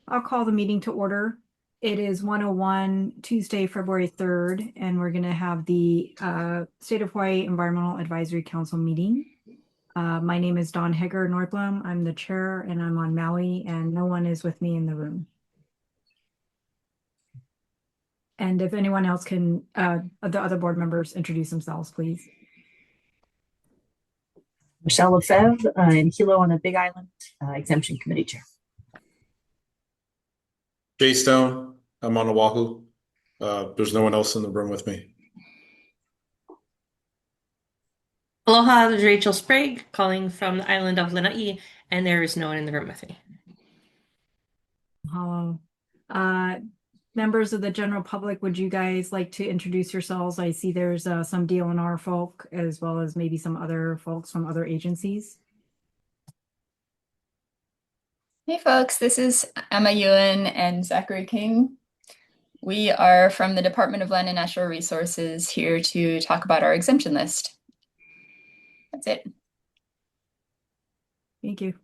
I'll call the meeting to order. It is 1:01 Tuesday, February 3rd, and we're going to have the State of Hawaii Environmental Advisory Council meeting. My name is Dawn Heger Nordblom. I'm the chair and I'm on Maui, and no one is with me in the room. And if anyone else can, the other board members introduce themselves, please. Michelle Lefebvre in Hilo on the Big Island Exemption Committee Chair. Jay Stone, I'm on Oahu. There's no one else in the room with me. Aloha, this is Rachel Sprague calling from the island of Lanai, and there is no one in the room with me. Hello. Members of the general public, would you guys like to introduce yourselves? I see there's some DLNR folk as well as maybe some other folks from other agencies. Hey folks, this is Emma Ewan and Zachary King. We are from the Department of Land and Natural Resources here to talk about our exemption list. That's it. Thank you.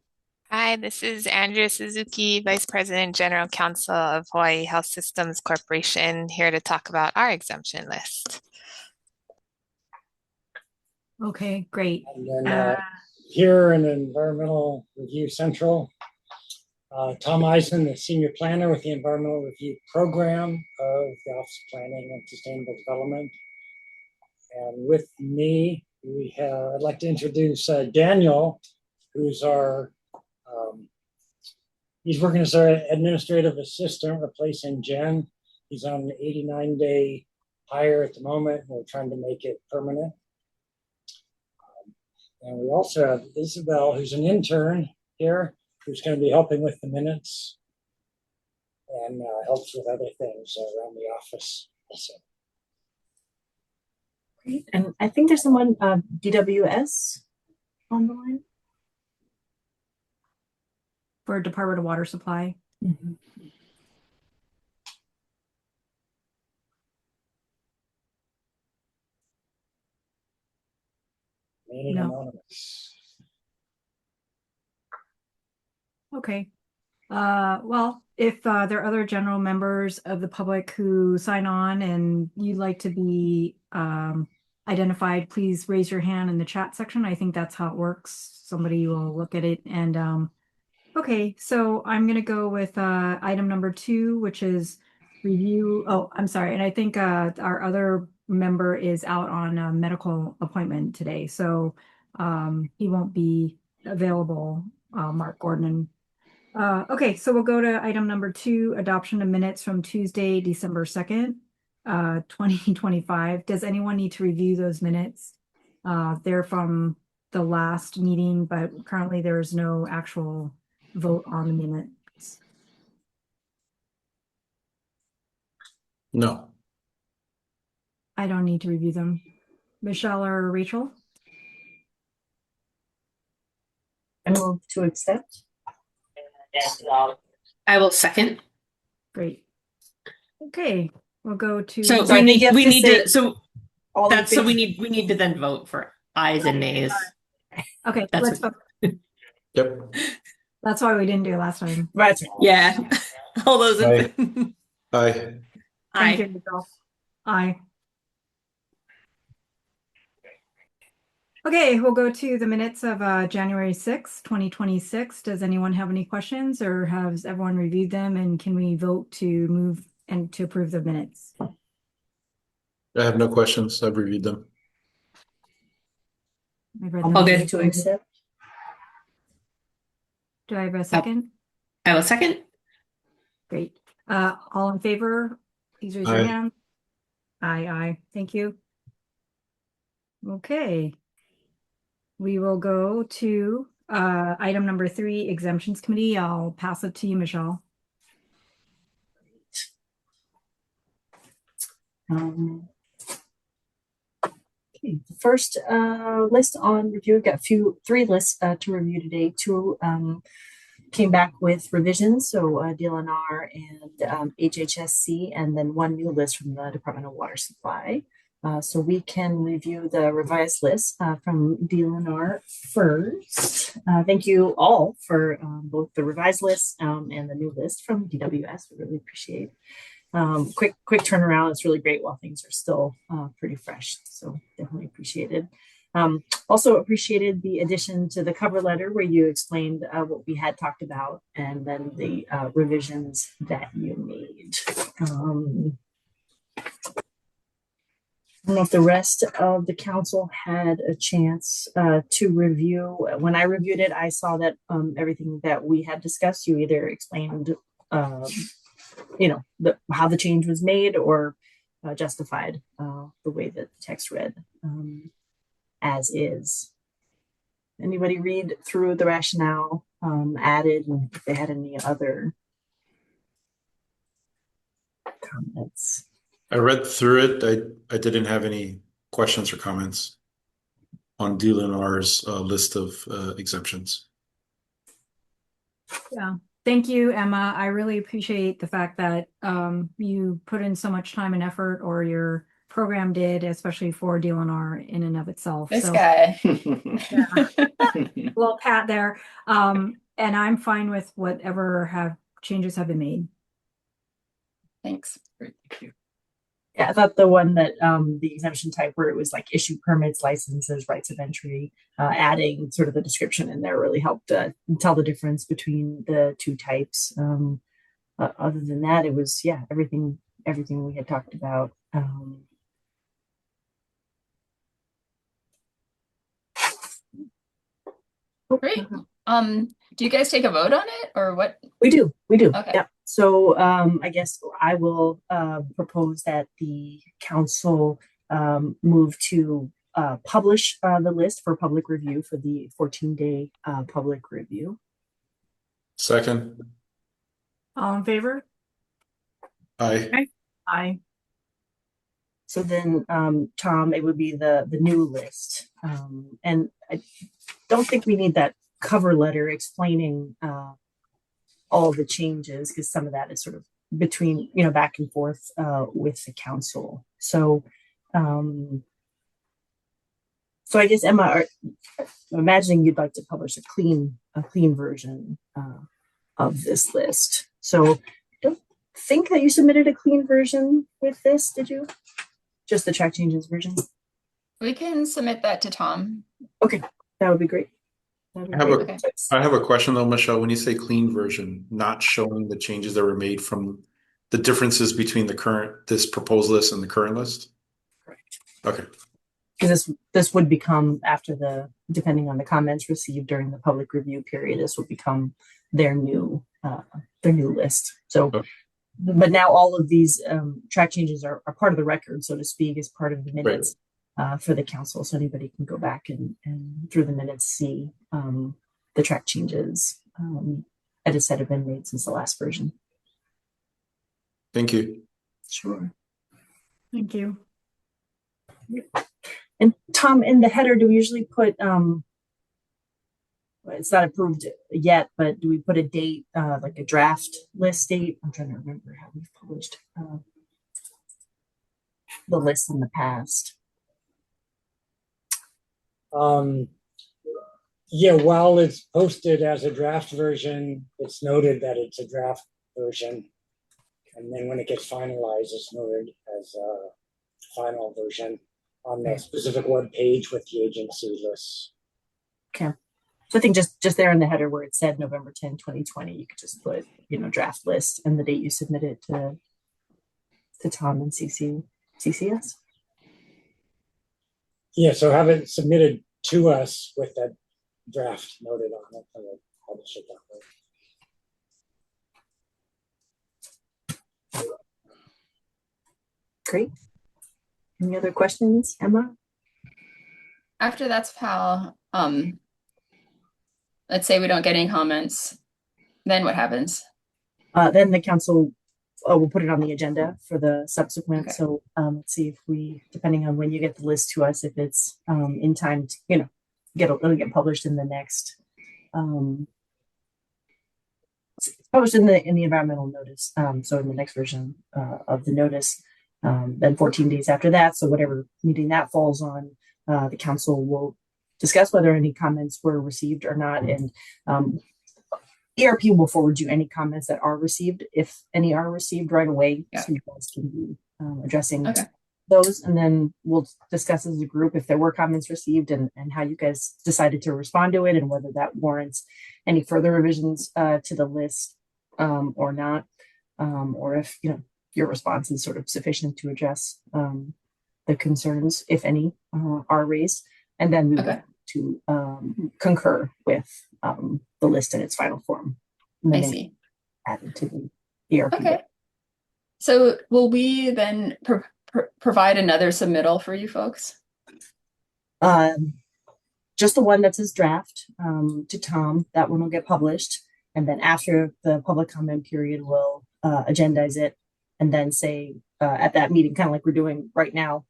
Hi, this is Andrea Suzuki, Vice President, General Counsel of Hawaii Health Systems Corporation, here to talk about our exemption list. Okay, great. And then here in Environmental Review Central, Tom Eisen, the Senior Planner with the Environmental Review Program of the Office of Planning and Sustainable Development. And with me, I'd like to introduce Daniel, who's he's working as our administrative assistant, replacing Jen. He's on an 89-day hire at the moment. We're trying to make it permanent. And we also have Isabel, who's an intern here, who's going to be helping with the minutes and helps with other things around the office also. Great. And I think there's someone, DWS on the line. For Department of Water Supply. Mm-hmm. No. Anonymous. Okay. Well, if there are other general members of the public who sign on and you'd like to be identified, please raise your hand in the chat section. I think that's how it works. Somebody will look at it. And okay, so I'm going to go with item number 2, which is review. Oh, I'm sorry. And I think our other member is out on a medical appointment today. So he won't be available, Mark Gordon. Okay, so we'll go to item number 2, adoption of minutes from Tuesday, December 2nd, 2025. Does anyone need to review those minutes? They're from the last meeting, but currently there is no actual vote on the minutes. No. I don't need to review them. Michelle or Rachel? I move to accept. I will second. Great. Okay, we'll go to. So So I think you have we to need say to so all in that's so favor. we need to then vote for ayes and nays. Okay, That's let's vote. Yep. That's why we didn't do it last time. Right. Yeah. All those Aye. in Aye. Thank Aye. you, Michelle. Aye. Okay, we'll go to the minutes of January 6th, 2026. Does anyone have any questions, or has everyone reviewed them, and can we vote to move and to approve the minutes? I have no questions. I've reviewed them. I've read I'll them. Okay. move to accept. Do I have a second? I will second. Great. All in favor, please raise your Aye. hand. Aye, aye. Thank you. Okay. We will go to item number 3, exemptions committee. I'll pass it to you, Michelle. Okay. The first list on review, we've got 3 lists to review today. 2 came back with revisions, so DLNR and HHSC, and then 1 new list from the Department of Water Supply. So we can review the revised list from DLNR first. Thank you all for both the revised list and the new list from DWS. We really appreciate quick turnaround. It's really great while things are still pretty fresh. So definitely appreciated. Also appreciated the addition to the cover letter where you explained what we had talked about and then the revisions that you made. I don't know if the rest of the council had a chance to review. When I reviewed it, I saw that everything that we had discussed, you either explained, how the change was made or justified the way that the text read as is. Anybody read through the rationale added, and if they had any other comments? I read through it. I didn't have any questions or comments on DLNR's list of exemptions. Yeah. Thank you, Emma. I really appreciate the fact that you put in so much time and effort, or your program did, especially for DLNR in and of itself. This So, guy. little pat there. And I'm fine with whatever changes have been made. Thanks. Yeah, I thought the one that the exemption type where it was like issue permits, licenses, rights of entry, adding sort of the description in there really helped tell the difference between the two types. Other than that, it was, everything we had talked about. Great. Do you guys take a vote on it or what? We do. Okay. Yeah. So I guess I will propose that the council move to publish the list for public review for the 14-day public review. Second. All in favor? Aye. Aye. So then, Tom, it would be the new list. And I don't think we need that cover letter explaining all the changes, because some of that is sort of between, back and forth with the council. So, so I guess, Emma, I'm imagining you'd like to publish a clean version of this list. So I don't think that you submitted a clean version with this, did you? Just the track changes version? We can submit that to Tom. Okay, that would be great. I have a question though, Michelle. When you say clean version, not showing the changes that were made from the differences between this proposed list and the current list? Correct. Okay. Because this would become, depending on the comments received during the public review period, this would become their new list. So, okay. But now all of these track changes are part of the record, so to speak, as part of the minutes. Right. For the council, so anybody can go back and through the minutes see the track changes edits that have been made since the last version. Thank you. Sure. Thank you. And Tom, in the header, do we usually put it's not approved yet, but do we put a date, like a draft list date? I'm trying to remember how we've published the list in the past. While it's posted as a draft version, it's noted that it's a draft version. And then when it gets finalized, it's noted as a final version on the specific web page with the agency lists. Okay. So I think just there in the header where it said November 10, 2020, you could just put, draft list and the date you submitted to Tom and CCS. Yeah, so have it submitted to us with that draft noted on it, and we'll publish it that way. Great. Any other questions, Emma? After that's PAL, let's say we don't get any comments, then what happens? Then the council will put it on the agenda for the subsequent. Okay. So let's see if we, depending on when you get the list to us, if it's in time to, it'll get published in the next, it's published in the environmental notice. So in the next version of the notice, Then 14 days after that, so whatever meeting that falls on, the council will discuss whether any comments were received or not, and ERP will forward you any comments that are received, if any are received right away, Yeah. so you guys can be addressing Okay. those, and then we'll discuss as a group if there were comments received and how you guys decided to respond to it and whether that warrants any further revisions to the list or not, or if your response is sort of sufficient to address the concerns, if any, are raised, and then we will to concur with the list in its final form. And I then see. added to the ERP. Okay. So will we then provide another submittal for you folks? Just the one that says draft to Tom. That one will get published, and then after the public comment period, we'll agendize it, and then say at that meeting, kind of like we're doing right now,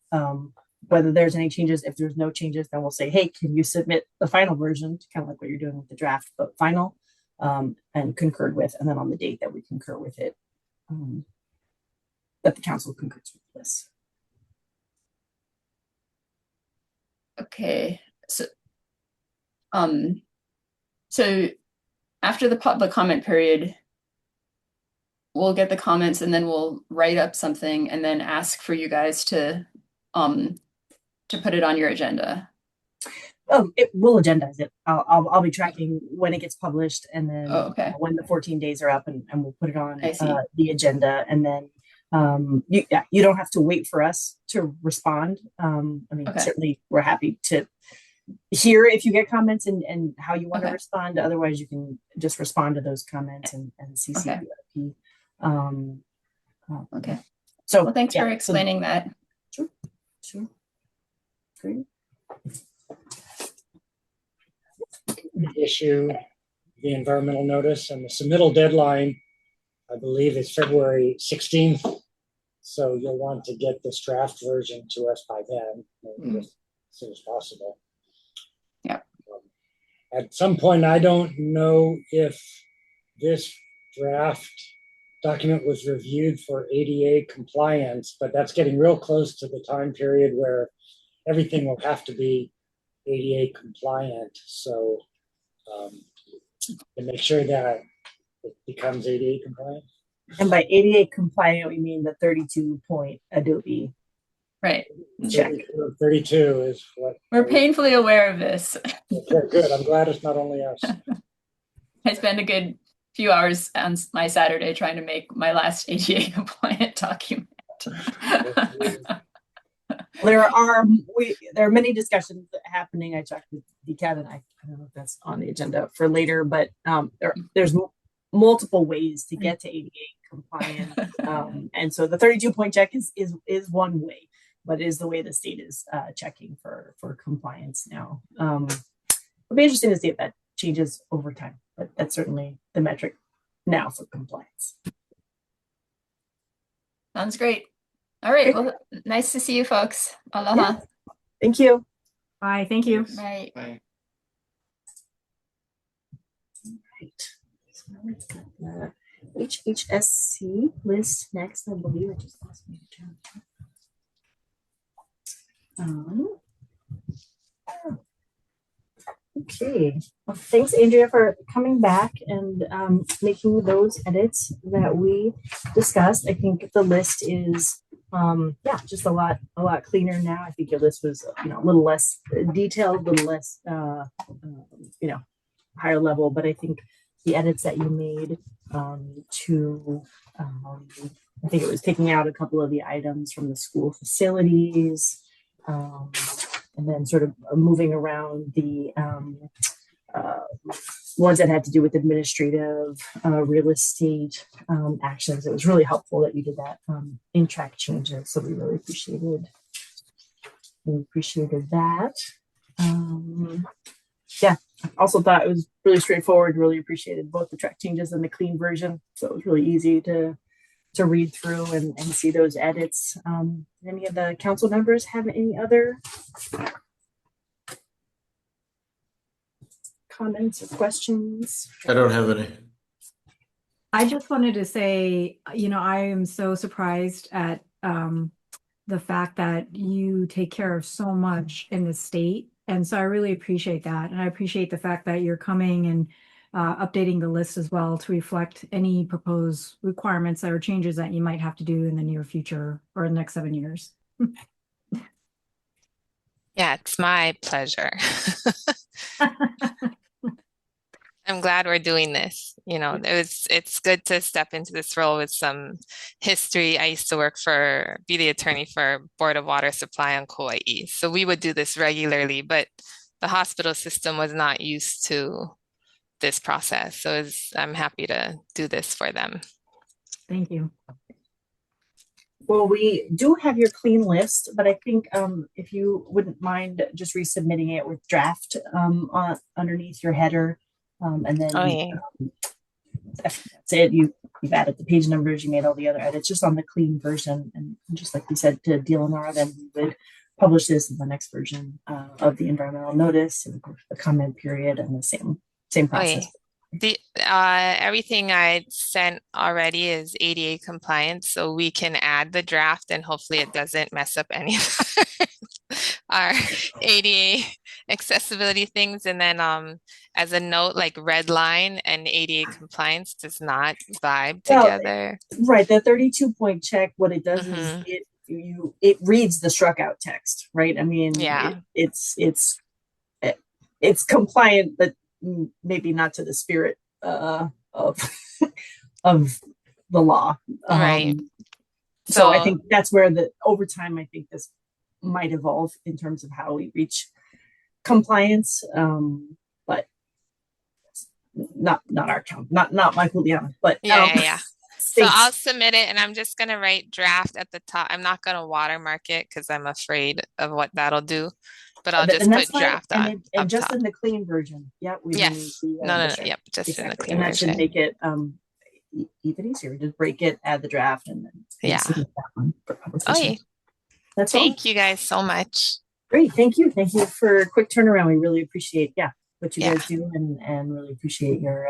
whether there's any changes. If there's no changes, then we'll say, hey, can you submit the final version, kind of like what you're doing with the draft, but final, and concurred with, and then on the date that we concur with it, that the council concurs with this. Okay, so so after the public comment period, we'll get the comments and then we'll write up something and then ask for you guys to put it on your agenda. We'll agendize it. I'll be tracking when it gets published, and then when the 14 days are up, and we'll put it on the agenda, and then you don't have to wait for us to respond. I mean, certainly we're happy to hear if you get comments and how you want to respond. Otherwise, you can just respond to those comments and CC the okay. So well, thanks for explaining that. Sure. Great. Issue the environmental notice, and the submittal deadline, I believe, is February 16th. So you'll want to get this draft version to us by then, as soon as possible. Yeah. At some point, I don't know if this draft document was reviewed for ADA compliance, but that's getting real close to the time period where everything will have to be ADA compliant. So to make sure that it becomes ADA compliant. And by ADA compliant, we mean the 32-point Adobe. Right. Check. 32 is what we're painfully aware of this. Okay, good. I'm glad it's not only us. I spent a good few hours on my Saturday trying to make my last ADA compliant document. There are many discussions happening. I checked with Kevin. I don't know if that's on the agenda for later, but there's multiple ways to get to ADA compliant, and so the 32-point check is one way, but is the way the state is checking for compliance now. It'll be interesting to see if that changes over time, but that's certainly the metric now for compliance. Sounds great. All right. Well, nice to see you folks. Aloha. Yeah. Thank you. Bye. Thank you. Bye. Bye. Right. So now let's get the HHSC list next. I believe I just lost my account. Okay. Well, thanks, Andrea, for coming back and making those edits that we discussed. I think the list is just a lot cleaner now. I think your list was a little less detailed, a little less higher level, but I think the edits that you made to I think it was taking out a couple of the items from the school facilities, and then sort of moving around the ones that had to do with administrative, real estate actions. It was really helpful that you did that in track changes. So we really appreciated that. Also thought it was really straightforward. Really appreciated both the track changes and the clean version. So it was really easy to read through and see those edits. Any of the council members have any other comments or questions? I don't have any. I just wanted to say, I am so surprised at the fact that you take care of so much in the state. And so I really appreciate that. And I appreciate the fact that you're coming and updating the list as well to reflect any proposed requirements or changes that you might have to do in the near future or the next 7 years. Yeah, it's my pleasure. I'm glad we're doing this. You know, it's good to step into this role with some history. I used to be the attorney for Board of Water Supply on Kauai. So we would do this regularly, but the hospital system was not used to this process. So I'm happy to do this for them. Thank you. Well, we do have your clean list, but I think if you wouldn't mind just resubmitting it with draft underneath your header. And then Oh, yeah. that's it. You've added the page numbers, you made all the other edits just on the clean version. And just like we said to DLNR, then we would publish this in the next version of the environmental notice and the comment period and the same process. Everything I sent already is ADA compliant, so we can add the draft and hopefully it doesn't mess up any of our ADA accessibility things. And then as a note, like red line and ADA compliance does not vibe together. Right, the 32-point check, what it does is it reads the struck out text, right? I mean, yeah, it's compliant, but maybe not to the spirit of of the law. right. So I think that's where over time, I think this might evolve in terms of how we reach compliance. But not our count, not my Juliana, but yeah. So I'll submit it and I'm just gonna write draft at the top. I'm not gonna watermark it because I'm afraid of what that'll do. But I'll just put draft on and just top. in the clean version. Yeah, Yes. No, yep, just exactly. in the clean and that version. should make it even easier. Just break it, add the draft, and then submit that one for publication. Okay. That's Thank you guys so much. Great, thank you for a quick turnaround. We really appreciate what you guys do, and really appreciate your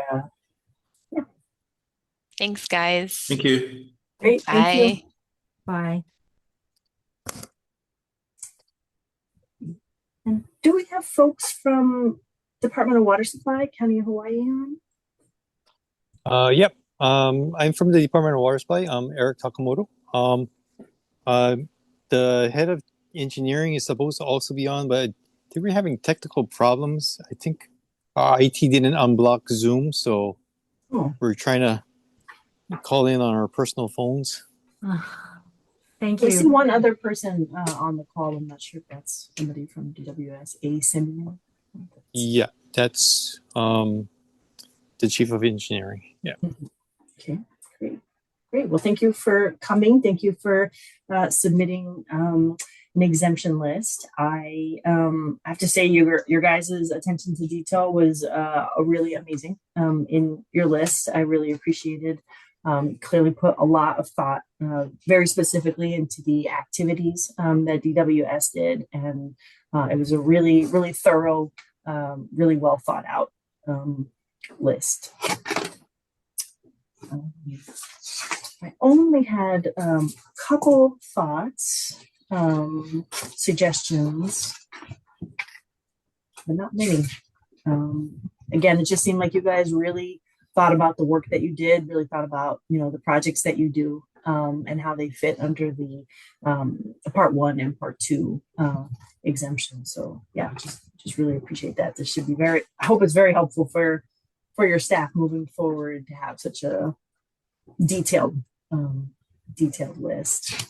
Thanks, guys. Thank you. Great, Bye. thank you. Bye. And do we have folks from Department of Water Supply, County of Hawaii on? Yep. I'm from the Department of Water Supply. I'm Eric Takamoto. The head of engineering is supposed to also be on, but they were having technical problems. I think IT didn't unblock Zoom, so we're trying to call in on our personal phones. Thank you. I see one other person on the call. I'm not sure if that's somebody from DWS, EAC Meeting. Yeah, that's the chief of engineering. Yeah. Okay, great. Well, thank you for coming. Thank you for submitting an exemption list. I have to say your guys' attention to detail was really amazing in your list. I really appreciated. Clearly put a lot of thought very specifically into the activities that DWS did. And it was a really, really thorough, really well thought out list. I only had a couple thoughts, suggestions, but not many. Again, it just seemed like you guys really thought about the work that you did, really thought about, the projects that you do, and how they fit under the part 1 and part 2 exemption. So yeah, just really appreciate that. This should be I hope it's very helpful for your staff moving forward to have such a detailed list.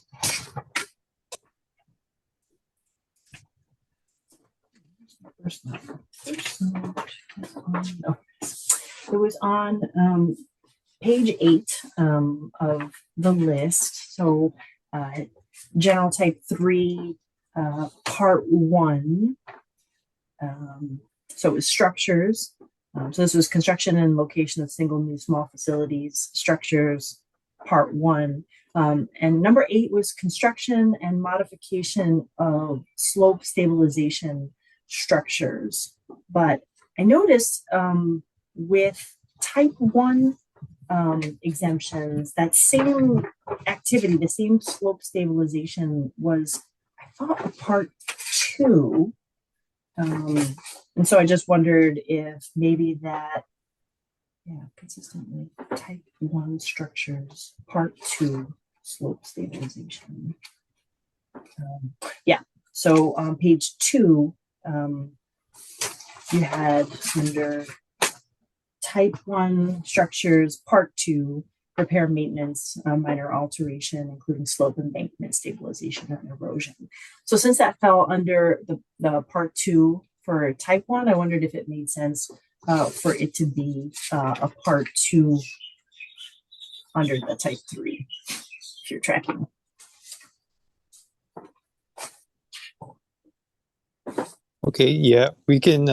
It was on page 8 of the list. So general type 3, part 1. So it was structures. So this was construction and location of single new small facilities, structures, part 1. And number 8 was construction and modification of slope stabilization structures. But I noticed with type 1 exemptions, that same activity, the same slope stabilization was, I thought, a part two. And so I just wondered if maybe that, yeah, consistently type one structures, part two, slope stabilization. Yeah, so on page two, you had under type one structures, part two, repair, maintenance, minor alteration, including slope embankment stabilization and erosion. So since that fell under the part two for type one, I wondered if it made sense for it to be a part two under the type three, if you're tracking. Okay, yeah, we can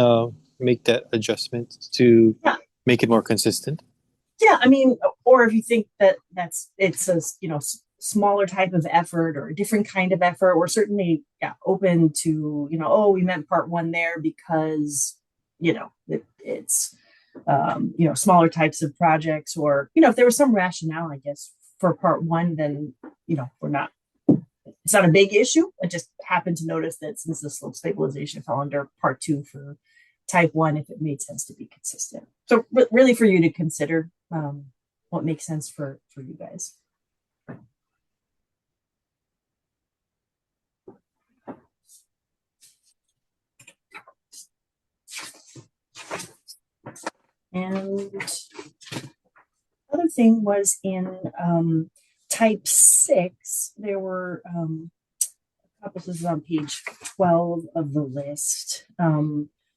make that adjustment to make it more consistent. Yeah, I mean, or if you think that it's a smaller type of effort or a different kind of effort, we're certainly open to we meant part one there because it's smaller types of projects, or if there was some rationale, I guess, for part one, then it's not a big issue. I just happened to notice that since the slope stabilization fell under part two for type one, if it made sense to be consistent. So really for you to consider what makes sense for you guys. And other thing was in type 6, there were a couple, this is on page 12 of the list.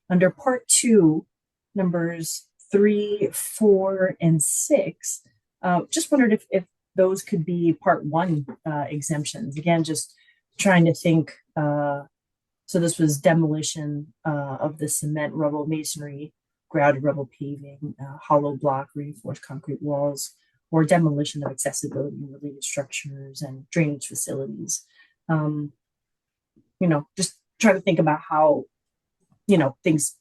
Under part 2, numbers 3, 4, and 6, just wondered if those could be part 1 exemptions. Again, just trying to think. So this was demolition of the cement, rubble, masonry, grouted rubble paving, hollow block, reinforced concrete walls, or demolition of accessibility related structures and drainage facilities. Just try to think about how, things,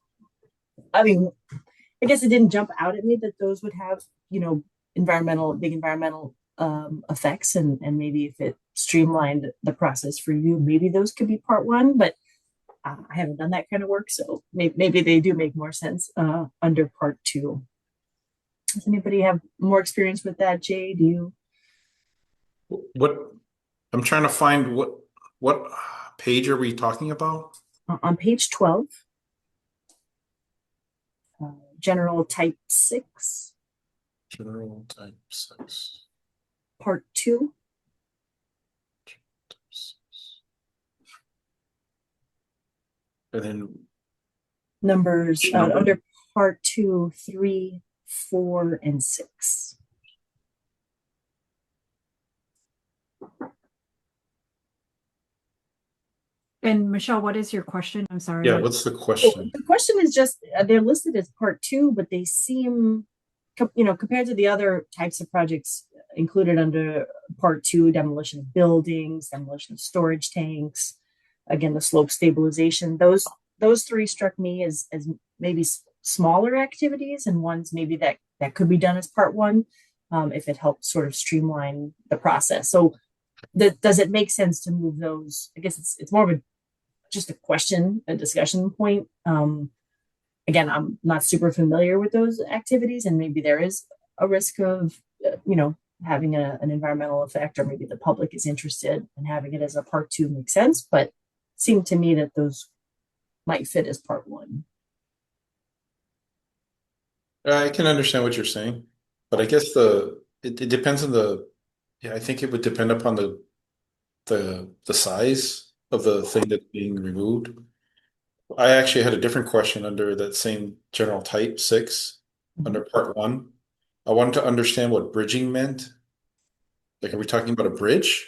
I mean, I guess it didn't jump out at me that those would have, big environmental effects. And maybe if it streamlined the process for you, maybe those could be part 1, but I haven't done that kind of work. So maybe they do make more sense under part 2. Does anybody have more experience with that, Jay? Do you? What I'm trying to find what page are we talking about? On page 12, general type 6. General type 6. Part 2. And then Numbers under part 2, 3, 4, and 6. And Michelle, what is your question? I'm sorry. Yeah, what's the question? The question is just, they're listed as part 2, but they seem, compared to the other types of projects included under part 2, demolition of buildings, demolition of storage tanks, again, the slope stabilization, those 3 struck me as maybe smaller activities, and ones maybe that could be done as part 1 if it helped sort of streamline the process. So does it make sense to move those? I guess it's more of just a question, a discussion point. Again, I'm not super familiar with those activities, and maybe there is a risk of having an environmental effect, or maybe the public is interested in having it as a part 2 makes sense, but it seemed to me that those might fit as part 1. I can understand what you're saying, but I guess it depends on I think it would depend upon the size of the thing that's being removed. I actually had a different question under that same general type 6, under part 1. I wanted to understand what bridging meant. Like, are we talking about a bridge?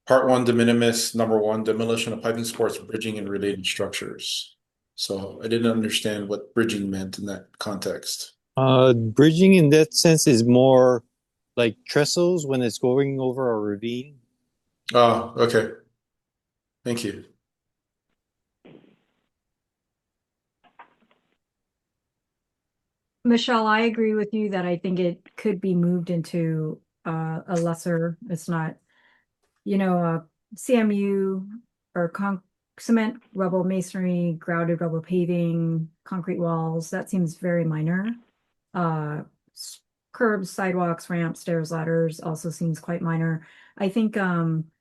Part 1, de minimis, number 1, demolition of piping supports, bridging and related structures. So I didn't understand what bridging meant in that context. Bridging in that sense is more like trestles when it's going over a ravine. Oh, okay. Thank you. Michelle, I agree with you that I think it could be moved into a lesser, it's not, CMU or cement, rubble masonry, grouted rubble paving, concrete walls, that seems very minor. Uh, Curbs, sidewalks, ramps, stairs, ladders also seems quite minor. I think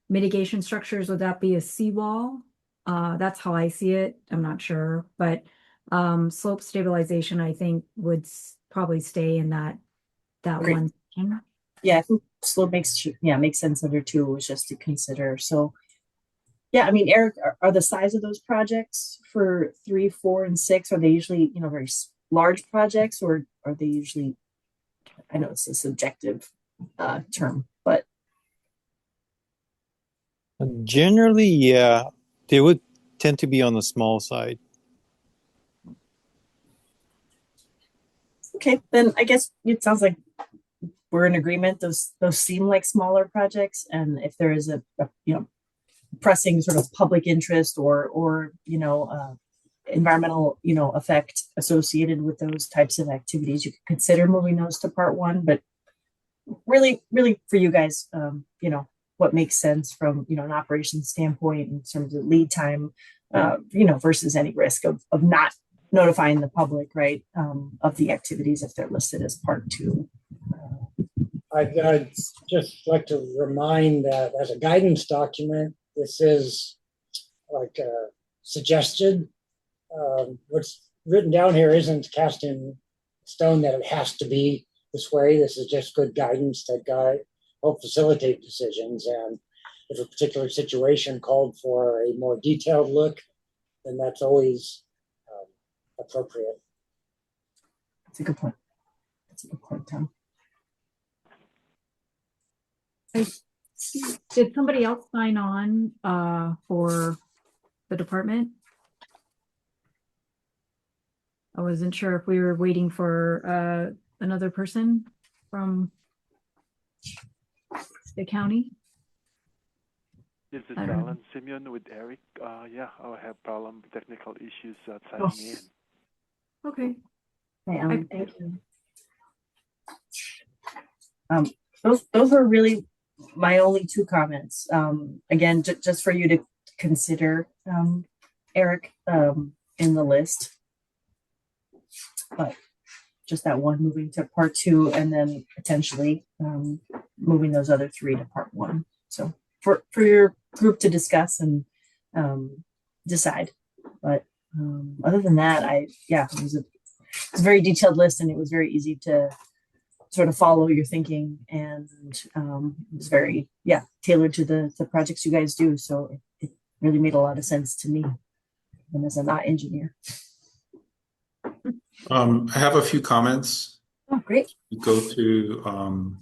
mitigation structures, would that be a seawall? That's how I see it. I'm not sure, but slope stabilization, I think would probably stay in that Great. one section. Yeah, I think slope makes sense under two was just to consider. So yeah, I mean, Eric, are the size of those projects for 3, 4, and 6, are they usually, very large projects, or are they usually, I know it's a subjective term, but Generally, yeah, they would tend to be on the small side. okay, then I guess it sounds like we're in agreement. Those seem like smaller projects, and if there is a pressing sort of public interest or environmental effect associated with those types of activities, you could consider moving those to part one. But really for you guys, what makes sense from an operations standpoint in terms of lead time, versus any risk of not notifying the public, right, of the activities if they're listed as part two. I'd just like to remind that as a guidance document, this is like suggested. What's written down here isn't cast in stone that it has to be this way. This is just good guidance that help facilitate decisions. And if a particular situation called for a more detailed look, then that's always appropriate. That's a good point. Tom. Did somebody else sign on for the department? I wasn't sure if we were waiting for another person from the county. This is I don't know. Alan Simeon with Eric. Yeah, I have problem with technical issues signing in. Okay. Hey, Alan, thank you. Those are really my only two comments. Again, just for you to consider, Eric, in the list. But just that one moving to part two, and then potentially moving those other three to part one. So for your group to discuss and decide. But other than that, it was a very detailed list, and it was very easy to sort of follow your thinking, and it was very tailored to the projects you guys do. So it really made a lot of sense to me, and as a not engineer. I have a few comments. Oh, great. You go to, and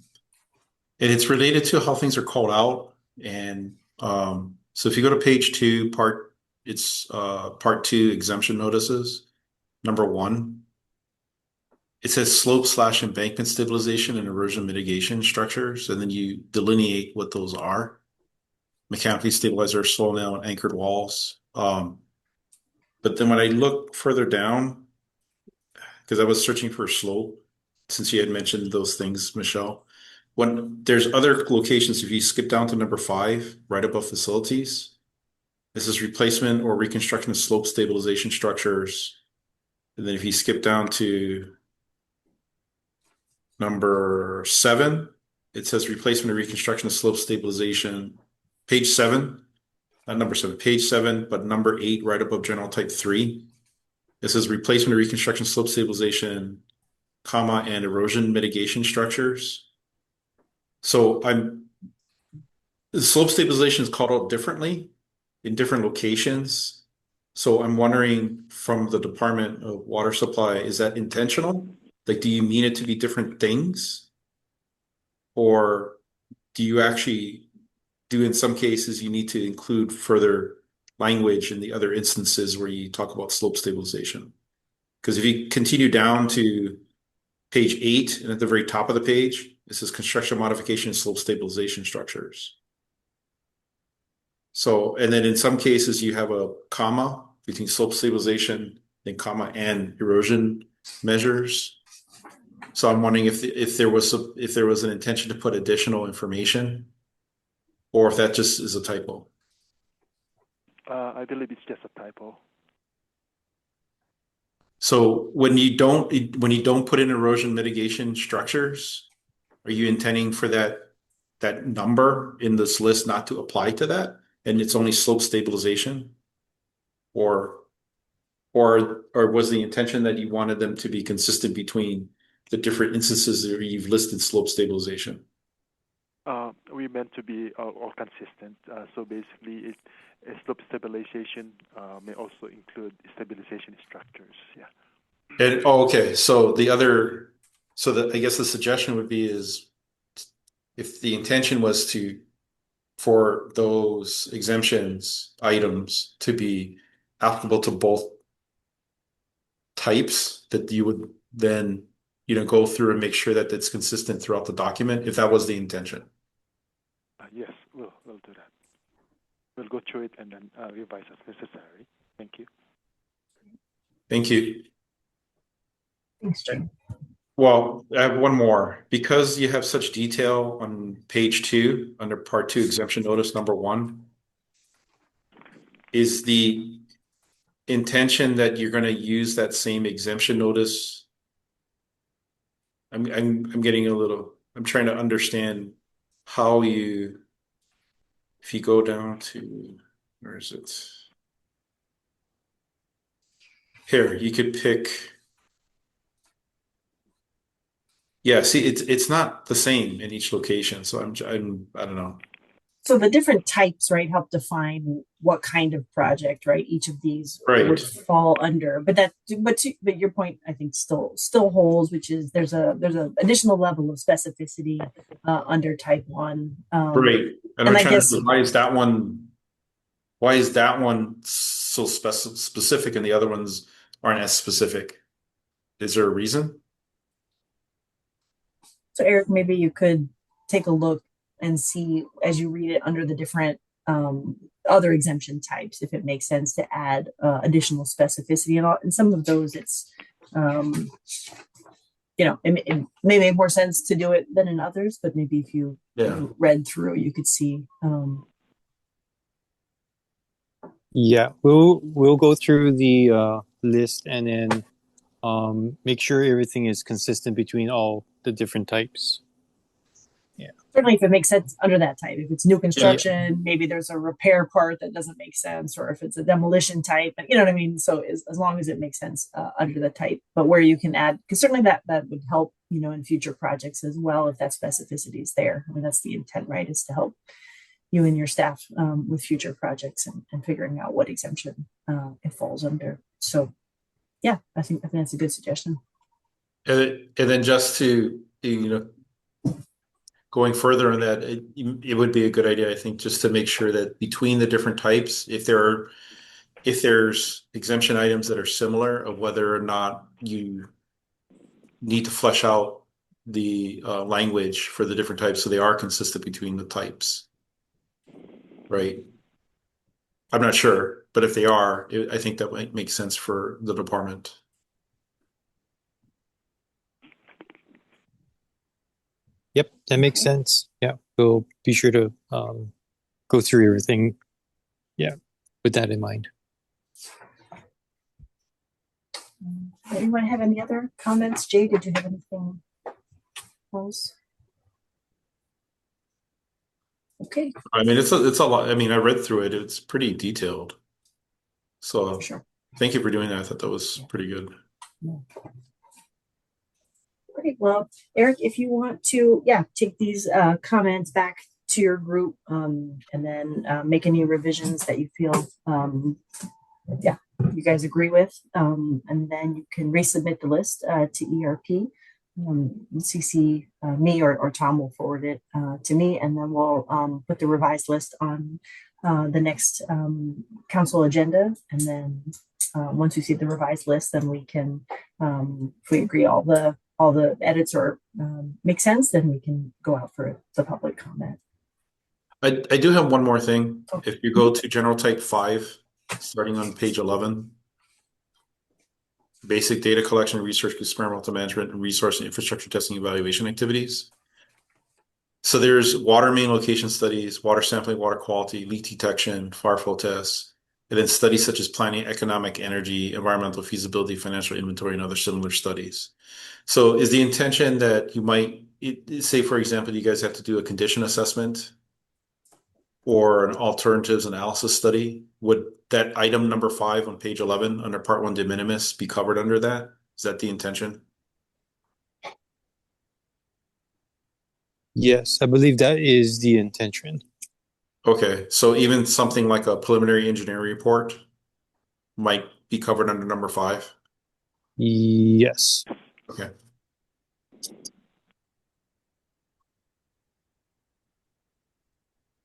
it's related to how things are called out. And so if you go to page 2, part 2 exemption notices, number 1, it says slope/embankment stabilization and erosion mitigation structures, and then you delineate what those are. Mechanically stabilized earth, soil nail, and anchored walls. But then when I look further down, because I was searching for slope, since you had mentioned those things, Michelle. When there's other locations, if you skip down to number 5, right above facilities, this is replacement or reconstruction of slope stabilization structures. And then if you skip down to number 7, it says replacement or reconstruction of slope stabilization. Page 7, not number 7, page 7, but number 8, right above general type 3. It says replacement or reconstruction slope stabilization, and erosion mitigation structures. So the slope stabilization is called out differently in different locations. So I'm wondering from the Department of Water Supply, is that intentional? Like, do you mean it to be different things? Or do you actually in some cases you need to include further language in the other instances where you talk about slope stabilization? Because if you continue down to page 8, and at the very top of the page, it says construction modification and slope stabilization structures. So, and then in some cases you have a comma between slope stabilization, then comma, and erosion measures. So I'm wondering if there was an intention to put additional information, or if that just is a typo. I believe it's just a typo. So when you don't put in erosion mitigation structures, are you intending for that number in this list not to apply to that, and it's only slope stabilization, or was the intention that you wanted them to be consistent between the different instances where you've listed slope stabilization? We meant to be all consistent. So basically, slope stabilization may also include stabilization structures. Yeah. And okay. I guess the suggestion would be is if the intention was for those exemptions items to be applicable to both types, that you would then go through and make sure that it's consistent throughout the document, if that was the intention. Yes, we'll do that. We'll go through it and then revise as necessary. Thank you. Thank you. Thanks, Jay. Well, I have one more. Because you have such detail on page 2 under part 2 exemption notice number 1, is the intention that you're going to use that same exemption notice? I'm trying to understand how if you go down to, where is it? Here, you could pick. Yeah, see, it's not the same in each location, so I don't know. So the different types, right, help define what kind of project, right, each of these would fall under. But your point, I think, still holds, which is there's a additional level of specificity under type 1. Right, and I'm trying to. Why is that one so specific and the other ones aren't as specific? Is there a reason? So Eric, maybe you could take a look and see as you read it under the different other exemption types, if it makes sense to add additional specificity. And some of those, it's, it may make more sense to do it than in others, but maybe if you read through, you could see. Yeah, we'll go through the list and then make sure everything is consistent between all the different types. Yeah. Certainly if it makes sense under that type. If it's new construction, maybe there's a repair part that doesn't make sense, or if it's a demolition type, you know what I mean? So as long as it makes sense under the type, but where you can add, because certainly that would help, in future projects as well, if that specificity is there. I mean, that's the intent, right? Is to help you and your staff with future projects and figuring out what exemption it falls under. So yeah, I think that's a good suggestion. And then just to, going further on that, it would be a good idea, I think, just to make sure that between the different types, if there's exemption items that are similar, of whether or not you need to flesh out the language for the different types so they are consistent between the types. Right? I'm not sure, but if they are, I think that might make sense for the department. Yep, that makes sense. Yeah, we'll be sure to go through everything. Yeah, with that in mind. Anyone have any other comments? Jay, did you have anything else? Okay. I mean, it's a lot. I mean, I read through it. It's pretty detailed. So thank you for doing that. I thought that was pretty good. Yeah. Great. Well, Eric, if you want to, take these comments back to your group and then make any revisions that you feel, you guys agree with, and then you can resubmit the list to ERP. CC me or Tom will forward it to me, and then we'll put the revised list on the next council agenda. And then once we see the revised list, then we can, if we agree all the edits or make sense, then we can go out for the public comment. I do have one more thing. Okay. If you go to general type 5, starting on page 11, basic data collection, research, experimental management, and resource and infrastructure testing evaluation activities. So there's water main location studies, water sampling, water quality, leak detection, fire flow tests, and then studies such as planning, economic, energy, environmental feasibility, financial inventory, and other similar studies. So is the intention that you might say, for example, you guys have to do a condition assessment or an alternatives analysis study? Would that item number 5 on page 11 under part 1 de minimis be covered under that? Is that the intention? Yes, I believe that is the intention. Okay, so even something like a preliminary engineering report might be covered under number 5? Yes. Okay.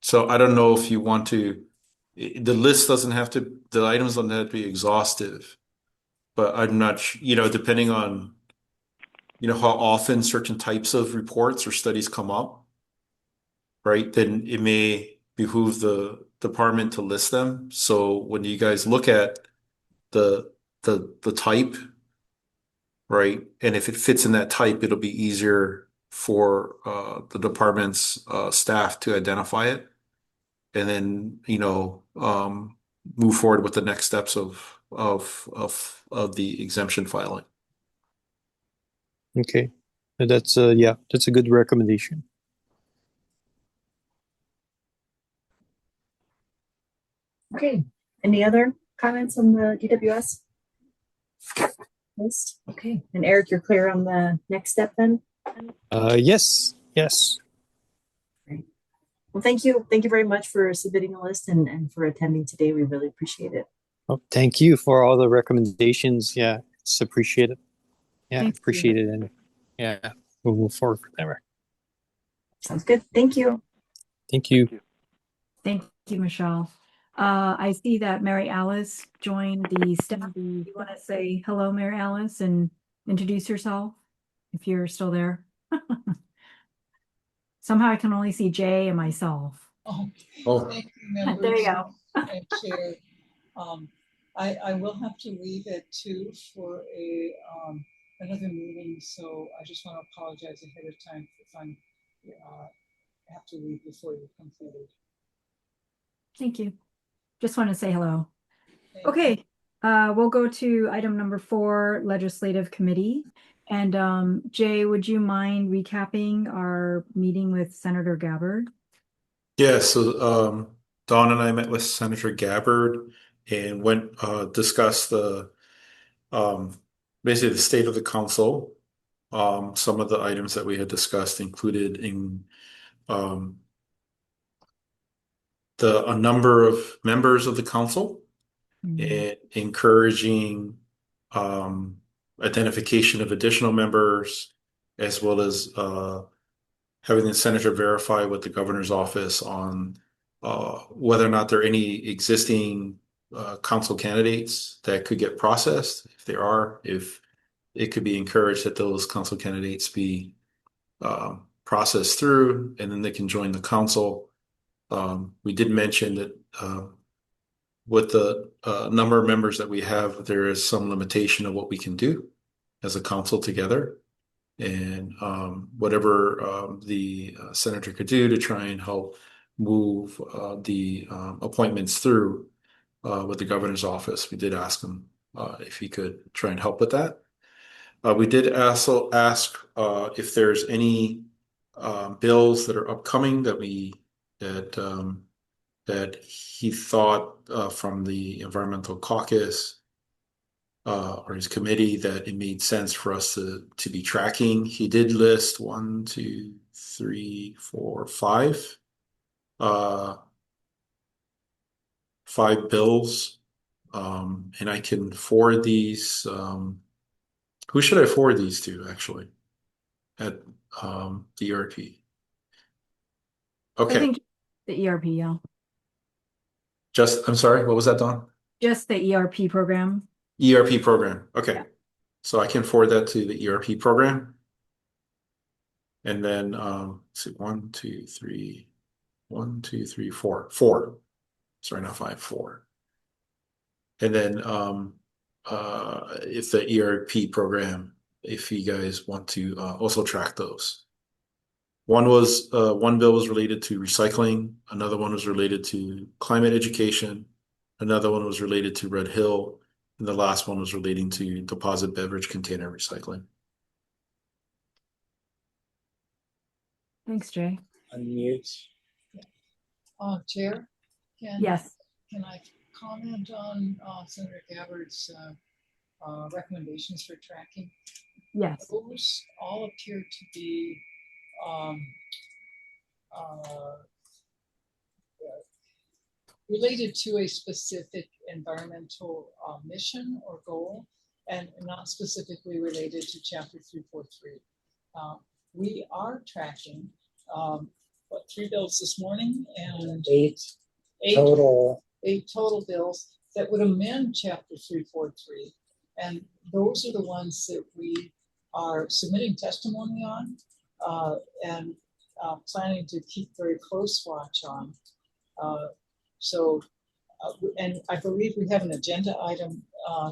So I don't know if you want to, the list doesn't have to, the items don't have to be exhaustive, but I'm not, depending on, how often certain types of reports or studies come up, right? Then it may behoove the department to list them. So when you guys look at the type, right? And if it fits in that type, it'll be easier for the department's staff to identify it and then, move forward with the next steps of the exemption filing. Okay. That's yeah, that's a good recommendation. Okay, any other comments on the DWS list? Okay, and Eric, you're clear on the next step then? Yes. Yes. Great. Well, thank you. Thank you very much for submitting a list and for attending today. We really appreciate it. Oh, thank you for all the recommendations. Yeah, it's appreciated. Yeah, Thank you. appreciate it. And yeah, we'll move forward from there. Sounds good. Thank you. Thank you. Thank you, Michelle. I see that Mary Alice joined the staff. You want to say hello, Mary Alice, and introduce yourself if you're still there? Somehow I can only see Jay and myself. Oh. Thank you, members. There you go. And Chair. I will have to leave at 2 for another meeting, so I just want to apologize ahead of time if I'm have to leave before you're completed. Thank you. Just want to say hello. Thank you. Okay, we'll go to item number 4, Legislative Committee. And Jay, would you mind recapping our meeting with Senator Gabbard? Yeah, so Dawn and I met with Senator Gabbard and went discussed the basically the state of the council. Some of the items that we had discussed included in a number of members of the council and encouraging identification of additional members, as well as having the senator verify with the governor's office on whether or not there are any existing council candidates that could get processed. If there are, if it could be encouraged that those council candidates be processed through, and then they can join the council. We did mention that with the number of members that we have, there is some limitation of what we can do as a council together. And whatever the senator could do to try and help move the appointments through with the governor's office. We did ask him if he could try and help with that. We did also ask if there's any bills that are upcoming that that he thought from the environmental caucus or his committee that it made sense for us to be tracking. He did list 1, 2, 3, 4, 5 bills. And I can forward these. Who should I forward these to actually at the ERP? Okay. I think the ERP, yeah. I'm sorry, what was that, Don? Just the ERP program. ERP program. Okay. Yeah. So I can forward that to the ERP program. And then let's see, 1, 2, 3, 1, 2, 3, 4. 4. Sorry, not 5, 4. And then if the ERP program, if you guys want to also track those. One bill was related to recycling, another one was related to climate education, another one was related to Red Hill, and the last one was relating to deposit beverage container recycling. Thanks, Jay. Unmute. Chair, Yes. can I comment on Senator Gabbard's recommendations for tracking? Yes. Those all appear to be related to a specific environmental mission or goal, and not specifically related to Chapter 343. We are tracking what, 3 bills this morning and Eight total. 8 total bills that would amend Chapter 343, and those are the ones that we are submitting testimony on and planning to keep very close watch on. And I believe we have an agenda item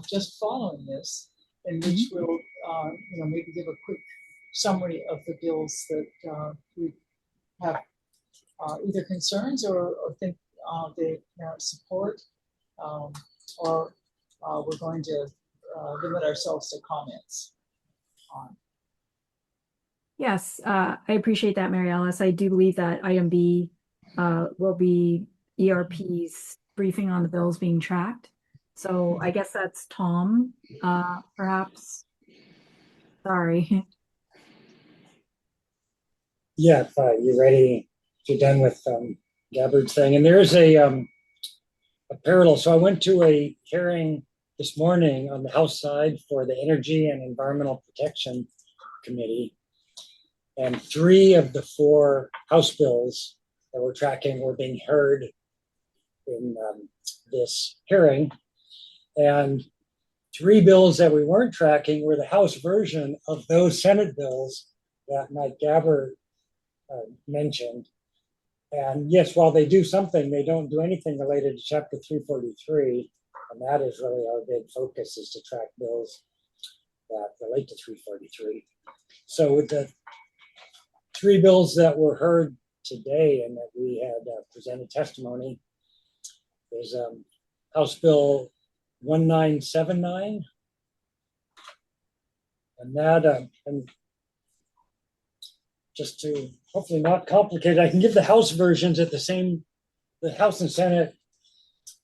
just following this, in which we'll maybe give a quick summary of the bills that we have either concerns or think they merit support, or we're going to limit ourselves to comments on. Yes, I appreciate that, Mary Alice. I do believe that item B will be ERP's briefing on the bills being tracked. So I guess that's Tom, perhaps. Sorry. Yeah, if you're ready, if you're done with Gabbard's thing. And there's a parallel. So I went to a hearing this morning on the House side for the Energy and Environmental Protection Committee. And 3 of the 4 House bills that we're tracking were being heard in this hearing. And 3 bills that we weren't tracking were the House version of those Senate bills that Mike Gabbard mentioned. And yes, while they do something, they don't do anything related to Chapter 343. And that is really our big focus, is to track bills that relate to 343. So with the 3 bills that were heard today and that we had presented testimony, there's House Bill 1979. And that, and just to hopefully not complicate, I can give the House versions at the House and Senate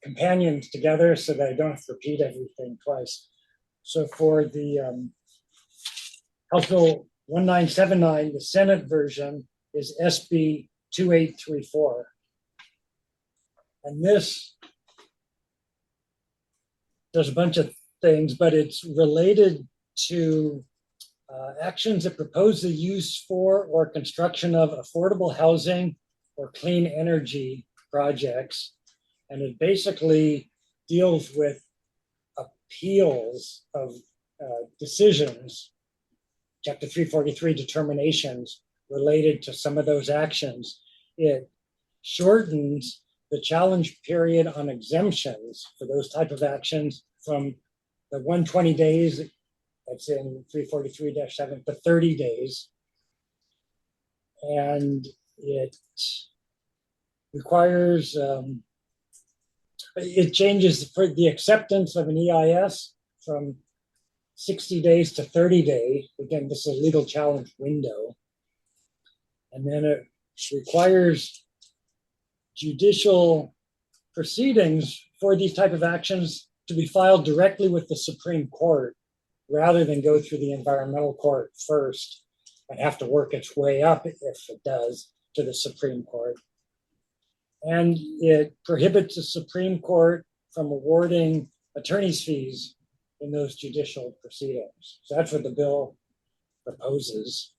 companions together so that I don't have to repeat everything twice. So for the House Bill 1979, the Senate version is SB 2834. And this does a bunch of things, but it's related to actions that propose the use for or construction of affordable housing or clean energy projects. And it basically deals with appeals of decisions, Chapter 343 determinations related to some of those actions. It shortens the challenge period on exemptions for those type of actions from the 120 days that's in 343-7 to 30 days. And it requires, it changes for the acceptance of an EIS from 60 days to 30 days. Again, this is a legal challenge window. And then it requires judicial proceedings for these type of actions to be filed directly with the Supreme Court, rather than go through the environmental court first and have to work its way up, if it does, to the Supreme Court. And it prohibits the Supreme Court from awarding attorney's fees in those judicial proceedings. So that's what the bill proposes.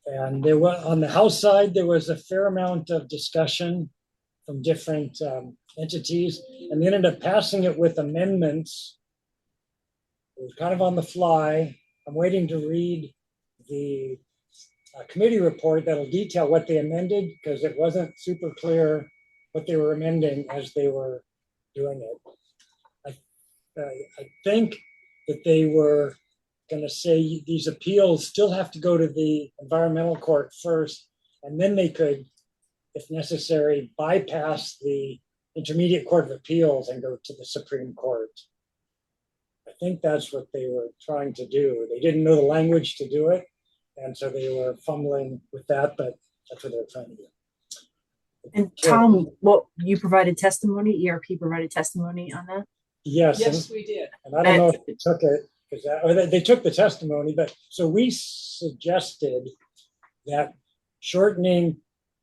And there was, on the House side, there was a fair amount of discussion from different entities, and they ended up passing it with amendments. It was kind of on the fly. I'm waiting to read the committee report that'll detail what they amended, because it wasn't super clear what they were amending as they were doing it. I I think that they were going to say these appeals still have to go to the environmental court first, and then they could, if necessary, bypass the Intermediate Court of Appeals and go to the Supreme Court. I think that's what they were trying to do. They didn't know the language to do it, and so they were fumbling with that, but that's what they're trying to do. And Tom, well, you provided testimony, ERP provided testimony on that? Yes. Yes, we did. And I don't know if they took it, because they took the testimony, but so we suggested that shortening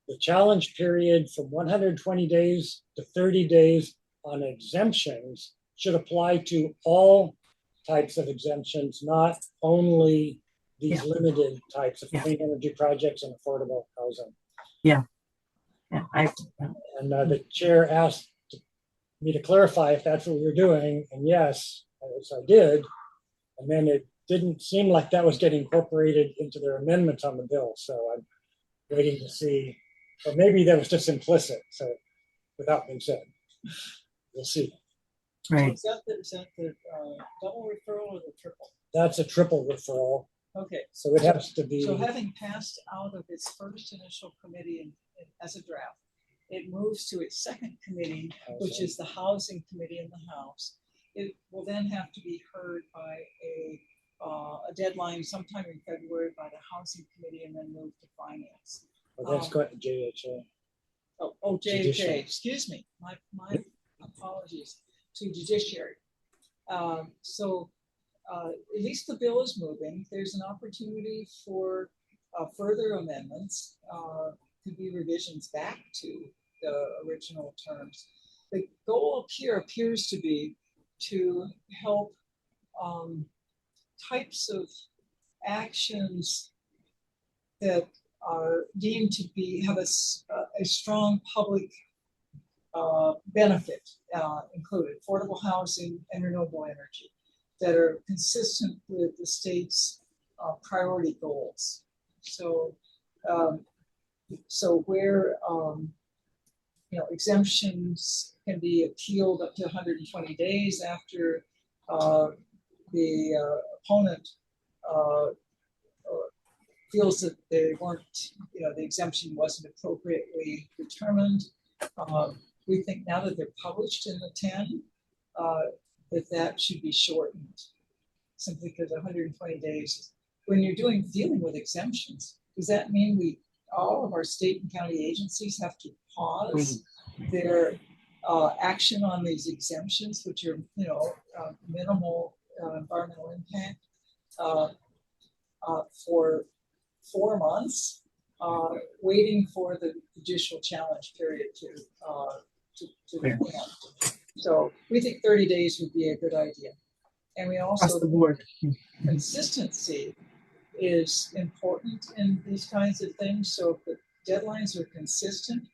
the challenge period from 120 days to 30 days on exemptions should apply to all types of exemptions, not only these limited types of clean energy projects and affordable housing. Yeah. And the chair asked me to clarify if that's what we were doing, and yes, I did. And then it didn't seem like that was getting incorporated into their amendments on the bill. So I'm waiting to see, or maybe that was just implicit. So without being said, we'll see. Right. So is that the double referral or the triple? That's a triple referral. Okay. So it has to be. So having passed out of its first initial committee as a draft, it moves to its second committee, which is the Housing Committee in the House. It will then have to be heard by a deadline sometime in February by the Housing Committee and then move to Finance. Well, that's going to JHA. JHA, Judicial. excuse me. My apologies to Judiciary. So at least the bill is moving. There's an opportunity for further amendments, could be revisions back to the original terms. The goal up here appears to be to help types of actions that are deemed to have a strong public benefit included, affordable housing and renewable energy, that are consistent with the state's priority goals. So, where exemptions can be appealed up to 120 days after the opponent feels that they weren't, the exemption wasn't appropriately determined. We think now that they're published in the 10, that should be shortened, simply because 120 days. When you're dealing with exemptions, does that mean all of our state and county agencies have to pause their action on these exemptions, which are minimal environmental impact, for 4 months, waiting for the judicial challenge period to end? So we think 30 days would be a good idea. And we also across the board. Consistency is important in these kinds of things. So if the deadlines are consistent,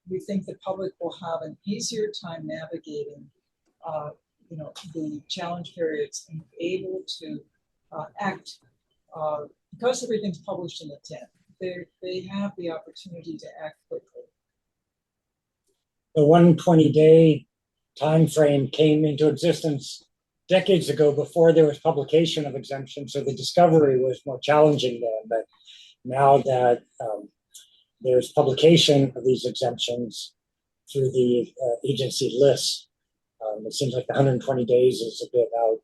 we think the public will have an easier time navigating, the challenge periods and able to act because everything's published in the 10. They have the opportunity to act quickly. The 120-day time frame came into existence decades ago before there was publication of exemptions, so the discovery was more challenging then. But now that there's publication of these exemptions through the agency lists, it seems like the 120 days is a bit out,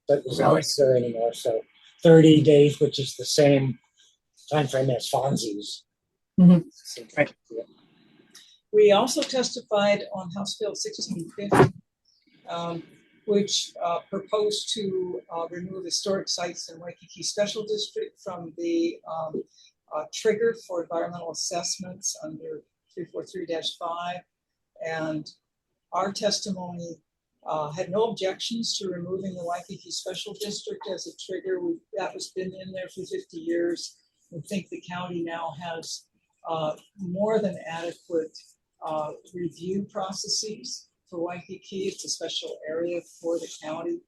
but it's not necessary anymore. So 30 days, which is the same time frame as Fonzie's. Right. Yeah. We also testified on House Bill 1650, which proposed to remove historic sites in Waikiki Special District from the trigger for environmental assessments under 343-5. And our testimony had no objections to removing the Waikiki Special District as a trigger. That has been in there for 50 years. We think the county now has more than adequate review processes for Waikiki. It's a special area for the county.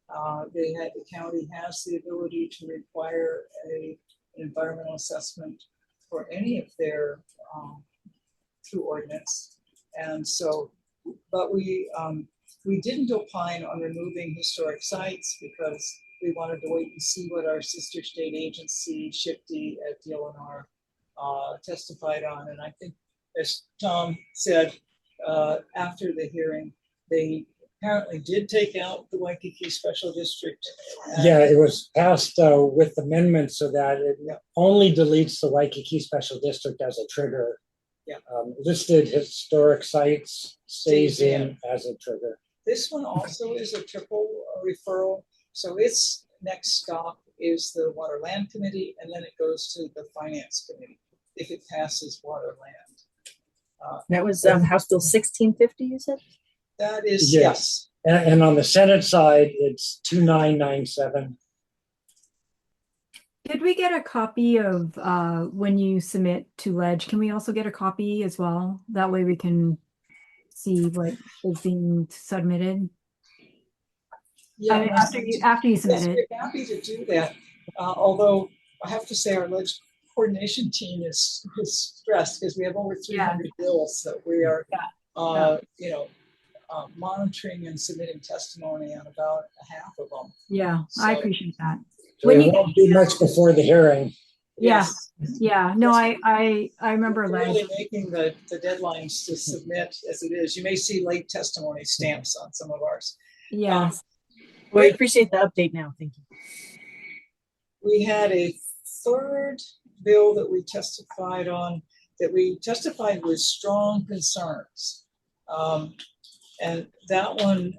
The county has the ability to require an environmental assessment for any of their through ordinance. And so, but we We didn't opine on removing historic sites because we wanted to wait and see what our sister state agency, SHPD at DLNR, testified on. And I think, as Tom said, after the hearing, they apparently did take out the Waikiki Special District. Yeah, it was passed with amendments so that it only deletes the Waikiki Special District as a trigger. Yeah. Listed historic sites stays in as a trigger. This one also is a triple referral. So its next stop is the Water Land Committee, and then it goes to the Finance Committee if it passes Water Land. That was House Bill 1650, you said? That is, Yes. And on the Senate side, it's 2997. Did we get a copy of when you submit to Ledge? Can we also get a copy as well? That way we can see what is being submitted. Yeah, I mean, after you submit it. We're happy to do that. Although I have to say our Ledge coordination team is stressed because we have over 300 bills that we are, monitoring and submitting testimony on about a half of them. Yeah, so, I appreciate that. So it won't be much before the hearing. Yes. Yeah. No, I remember really making the deadlines to submit as it is. You may see late testimony stamps on some of ours. Yes. We appreciate the update now. Thank you. We had a third bill that we testified on that we testified with strong concerns. And that one,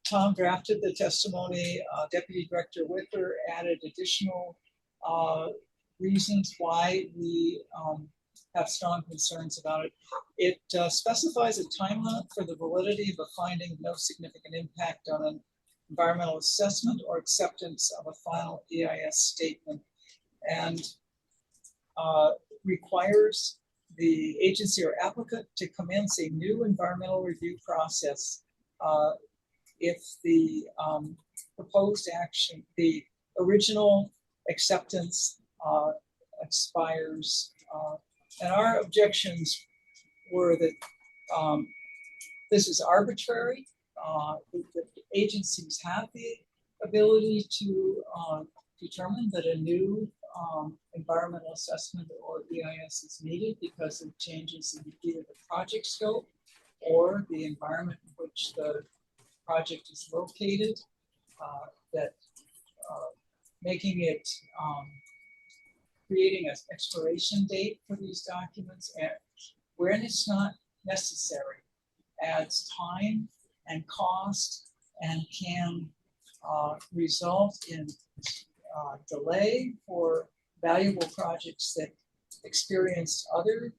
Tom drafted the testimony. Deputy Director Wicker added additional reasons why we have strong concerns about it. It specifies a time limit for the validity of a finding of no significant impact on an environmental assessment or acceptance of a final EIS statement, and requires the agency or applicant to commence a new environmental review process if the proposed action, the original acceptance expires. And our objections were that this is arbitrary. The agencies have the ability to determine that a new environmental assessment or EIS is needed because of changes in either the project scope or the environment in which the project is located, that making it, creating an expiration date for these documents and when it's not necessary adds time and cost and can result in delay for valuable projects that experience other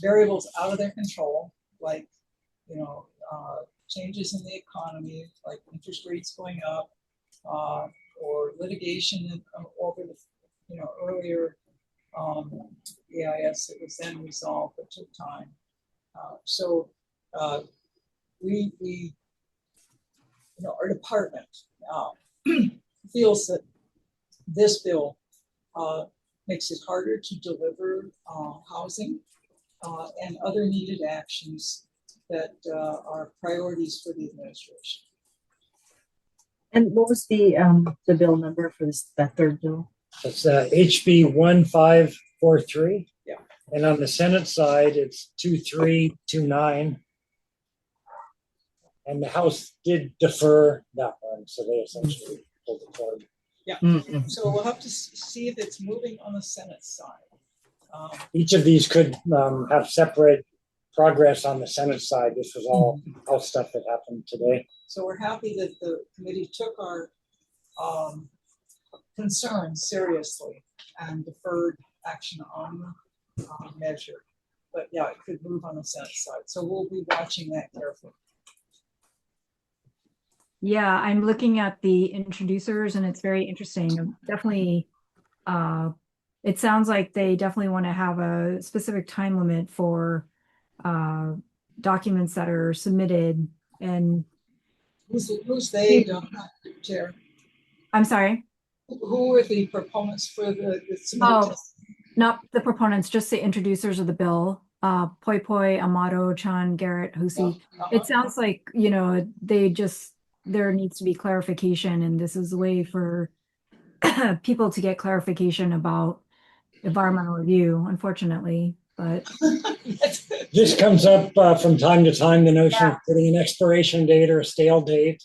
variables out of their control, like changes in the economy, like interest rates going up, or litigation over the earlier EIS that was then resolved but took time. So we our department feels that this bill makes it harder to deliver housing and other needed actions that are priorities for the administration. And what was the bill number for that third bill? It's HB 1543. Yeah. And on the Senate side, it's 2329. And the House did defer that one, so they essentially pulled the cord. Yeah. So we'll have to see if it's moving on the Senate side. Each of these could have separate progress on the Senate side. This was all House stuff that happened today. So we're happy that the committee took our concerns seriously and deferred action on the measure. But yeah, it could move on the Senate side. So we'll be watching that carefully. Yeah, I'm looking at the introducers and it's very interesting. Definitely, it sounds like they definitely want to have a specific time limit for documents that are submitted. And who's they, Chair? I'm sorry? Who are the proponents for the submitted? Not the proponents, just the introducers of the bill. Poi Poi, Amato, Chan, Garrett, Husi. It sounds like, there needs to be clarification, and this is a way for people to get clarification about environmental review, unfortunately, but This comes up from time to time, the notion of putting an expiration date or a stale date.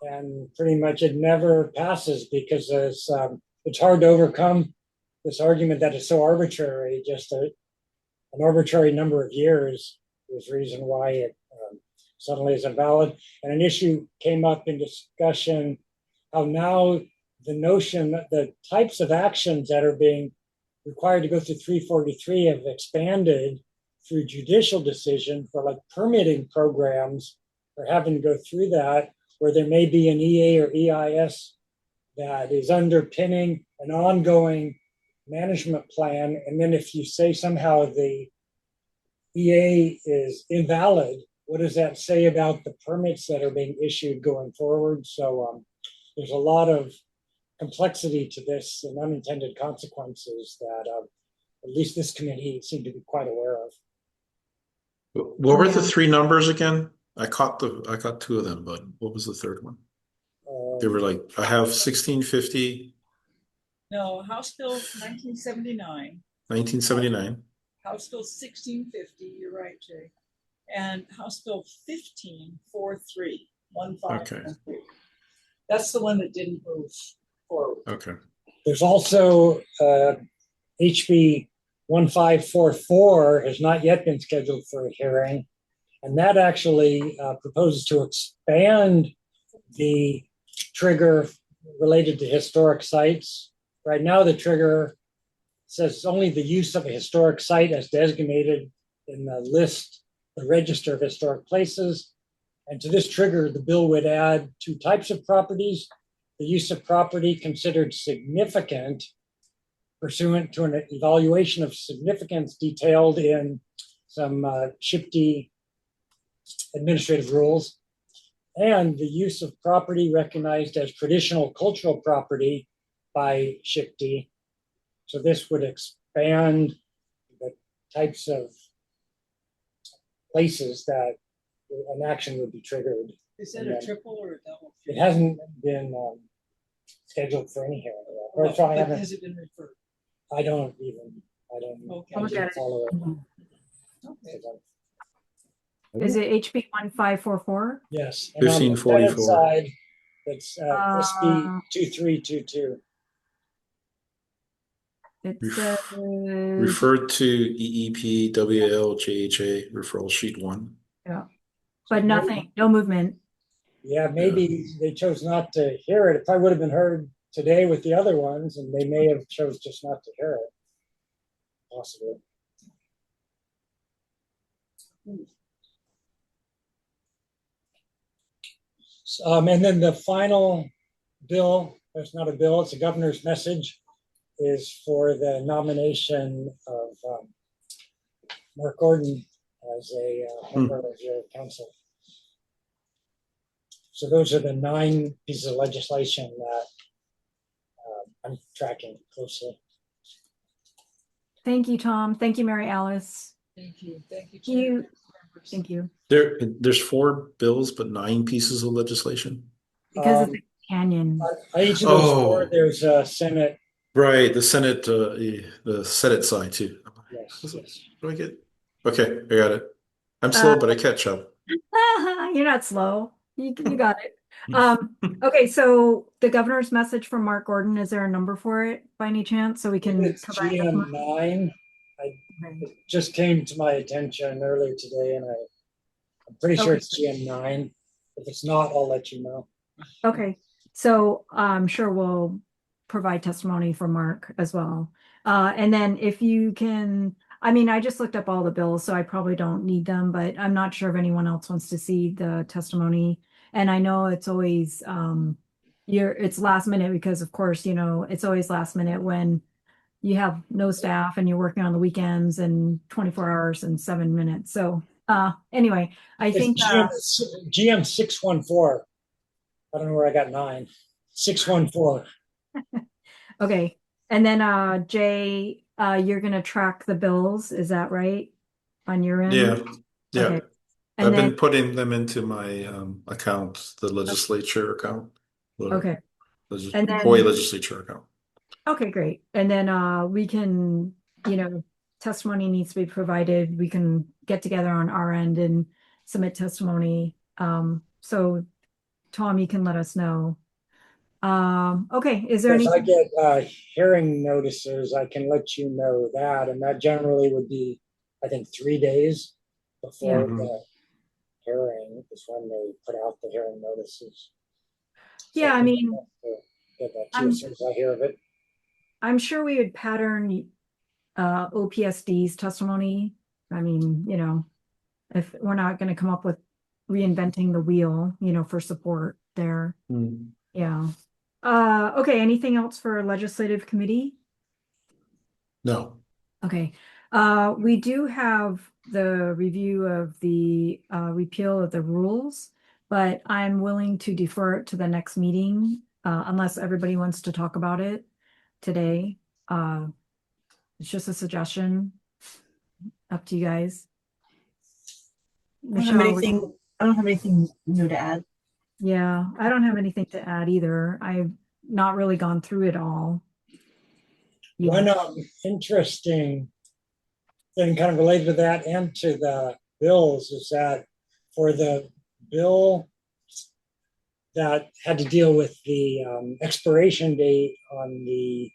And pretty much it never passes because it's hard to overcome this argument that it's so arbitrary. Just an arbitrary number of years is the reason why it suddenly is invalid. And an issue came up in discussion how now the notion that the types of actions that are being required to go through 343 have expanded through judicial decision for like permitting programs or having to go through that, where there may be an EA or EIS that is underpinning an ongoing management plan. And then if you say somehow the EA is invalid, what does that say about the permits that are being issued going forward? So there's a lot of complexity to this and unintended consequences that at least this committee seemed to be quite aware of. What were the three numbers again? I caught two of them, but what was the third one? They were like, I have 1650. No, House Bill 1979. 1979. House Bill 1650, you're right, Jay. And House Bill 1543, 1543. Okay. That's the one that didn't move forward. Okay. There's also HB 1544 has not yet been scheduled for a hearing. And that actually proposes to expand the trigger related to historic sites. Right now, the trigger says only the use of a historic site as designated in the list, the register of historic places. And to this trigger, the bill would add two types of properties: the use of property considered significant pursuant to an evaluation of significance detailed in some SHPD administrative rules, and the use of property recognized as traditional cultural property by SHPD. So this would expand the types of places that an action would be triggered. Is that a triple or a double? It hasn't been scheduled for any hearing. But has it been referred? I don't Okay. follow it. Okay. is it HB 1544? Yes. And on the 1544. Senate side, it's SB 2322. It Ref- says Referred to EEP WLJHA referral sheet 1. yeah, but nothing, no movement. Yeah, maybe they chose not to hear it. It probably would have been heard today with the other ones, and they may have chose just not to hear it. Possibly. And then the final bill, it's not a bill, it's a governor's message, is for the nomination of Mark Gordon as a member of your council. So those are the 9 pieces of legislation that I'm tracking closely. Thank you, Tom. Thank you, Mary Alice. Thank you. Thank you. You, thank you. There's 4 bills, but 9 pieces of legislation. Because it's a canyon. Each of those 4, there's a Senate. Right, the Senate side too. Yes, yes. Do I get? Okay, I got it. I'm slow, but I catch up. You're not slow. You got it. Okay, so the governor's message from Mark Gordon, is there a number for it by any chance? So we can It's provide GM9. It just came to my attention earlier today, and I'm pretty sure it's GM9. If it's not, I'll let you know. Okay, so I'm sure we'll provide testimony from Mark as well. And then if you can, I mean, I just looked up all the bills, so I probably don't need them, but I'm not sure if anyone else wants to see the testimony. And I know it's always, it's last minute because of course, it's always last minute when you have no staff and you're working on the weekends and 24 hours and 7 minutes. So anyway, I think GM 614. I don't know where I got 9. 614. okay. And then Jay, you're gonna track the bills, is that right? on your end? Yeah, yeah. Okay. I've And been then, putting them into my account, the legislature account. the okay. And Hawaii then, legislature account. okay, great. And then we can, testimony needs to be provided. We can get together on our end and submit testimony. So Tom, you can let us know. Okay, is there If I anything? get hearing notices, I can let you know that, and that generally would be, I think, 3 days before Yeah. the hearing is when they put out the hearing notices. So Yeah, I mean, get that to you as soon as I hear of it. I'm sure we would pattern OPSD's testimony. I mean, if we're not going to come up with reinventing the wheel, for support there. Yeah. Okay, anything else for legislative committee? No. Okay. We do have the review of the repeal of the rules, but I'm willing to defer it to the next meeting, unless everybody wants to talk about it today. It's just a suggestion. Up to you guys. I don't have Michelle, anything. I don't have anything new to add. yeah, I don't have anything to add either. I've not really gone through it all. One interesting thing kind of related to that and to the bills is that for the bill that had to deal with the expiration date on the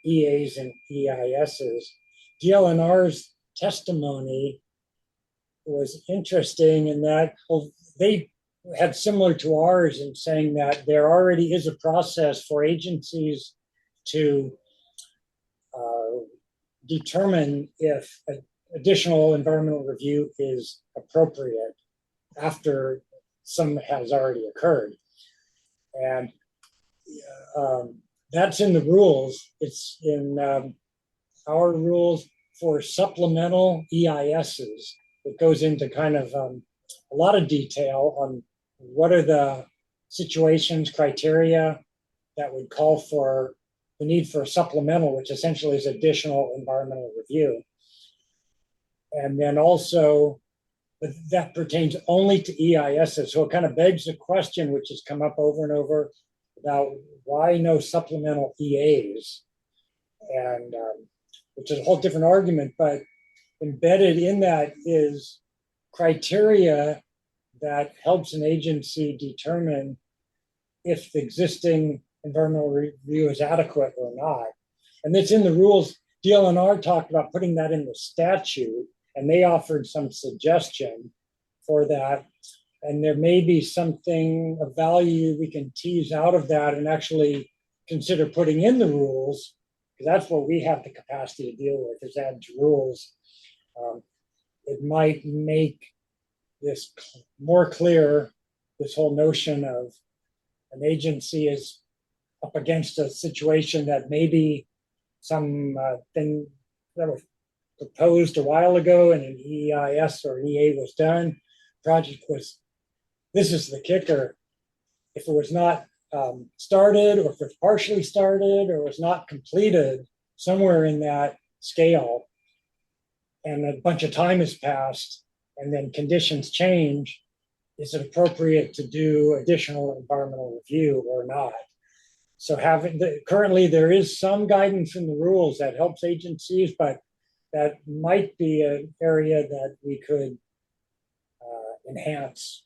EAs and EISs, DLNR's testimony was interesting in that they had similar to ours in saying that there already is a process for agencies to determine if additional environmental review is appropriate after some has already occurred. And that's in the rules. It's in our rules for supplemental EISs. It goes into kind of a lot of detail on what are the situations, criteria that would call for the need for a supplemental, which essentially is additional environmental review. And then also, that pertains only to EISs. So it kind of begs the question, which has come up over and over, about why no supplemental EAs, and which is a whole different argument, but embedded in that is criteria that helps an agency determine if the existing environmental review is adequate or not. And it's in the rules. DLNR talked about putting that in the statute, and they offered some suggestion for that. And there may be something of value we can tease out of that and actually consider putting in the rules, because that's what we have the capacity to deal with, is add rules. It might make this more clear, this whole notion of an agency is up against a situation that maybe some thing that was proposed a while ago and an EIS or an EA was done, project was, this is the kicker, if it was not started, or if it's partially started, or was not completed somewhere in that scale, and a bunch of time has passed, and then conditions change, is it appropriate to do additional environmental review or not? So currently there is some guidance in the rules that helps agencies, but that might be an area that we could enhance,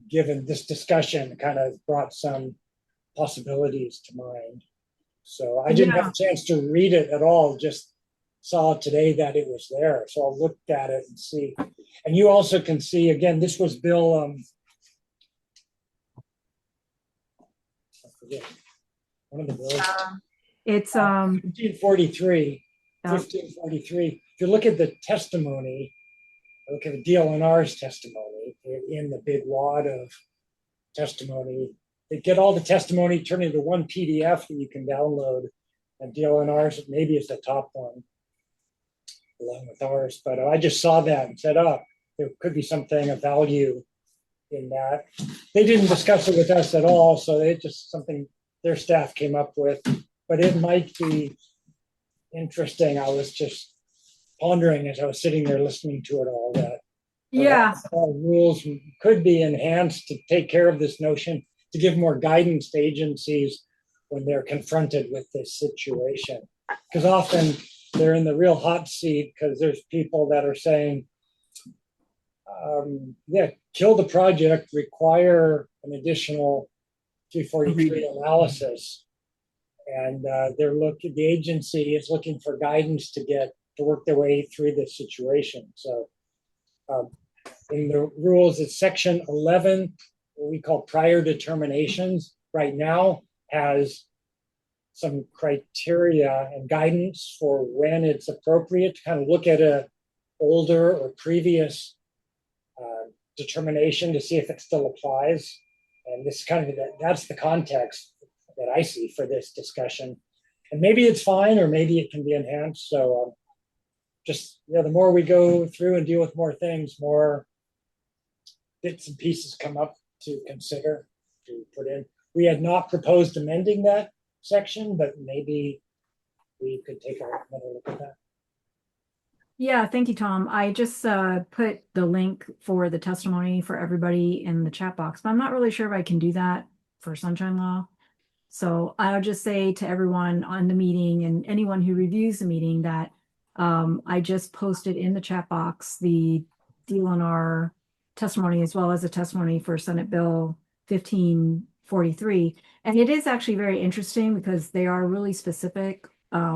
given this discussion kind of brought some possibilities to mind. So I didn't have a chance to read it at all, just saw today that it was there. So I'll look at it and see. And you also can see, again, this was Bill, I forget, one of the bills. It's 1543. 1543. If you look at the testimony, look at the DLNR's testimony in the big wad of testimony. They get all the testimony turned into one PDF that you can download, and DLNR's maybe is the top one along with ours. But I just saw that and said, oh, there could be something of value in that. They didn't discuss it with us at all, so it's just something their staff came up with, but it might be interesting. I was just pondering as I was sitting there listening to it all, that Yeah, rules could be enhanced to take care of this notion, to give more guidance to agencies when they're confronted with this situation. Because often they're in the real hot seat because there's people that are saying, yeah, kill the project, require an additional 243 analysis. And the agency is looking for guidance to work their way through this situation. So in the rules, it's section 11, what we call prior determinations, right now has some criteria and guidance for when it's appropriate to kind of look at a older or previous determination to see if it still applies. And this kind of that's the context that I see for this discussion. And maybe it's fine, or maybe it can be enhanced. So just, the more we go through and deal with more things, more bits and pieces come up to consider, to put in. We had not proposed amending that section, but maybe we could take another look at that. yeah, thank you, Tom. I just put the link for the testimony for everybody in the chat box, but I'm not really sure if I can do that for sunshine law. So I'll just say to everyone on the meeting and anyone who reviews the meeting that I just posted in the chat box the DLNR testimony as well as a testimony for Senate Bill 1543. And it is actually very interesting because they are really specific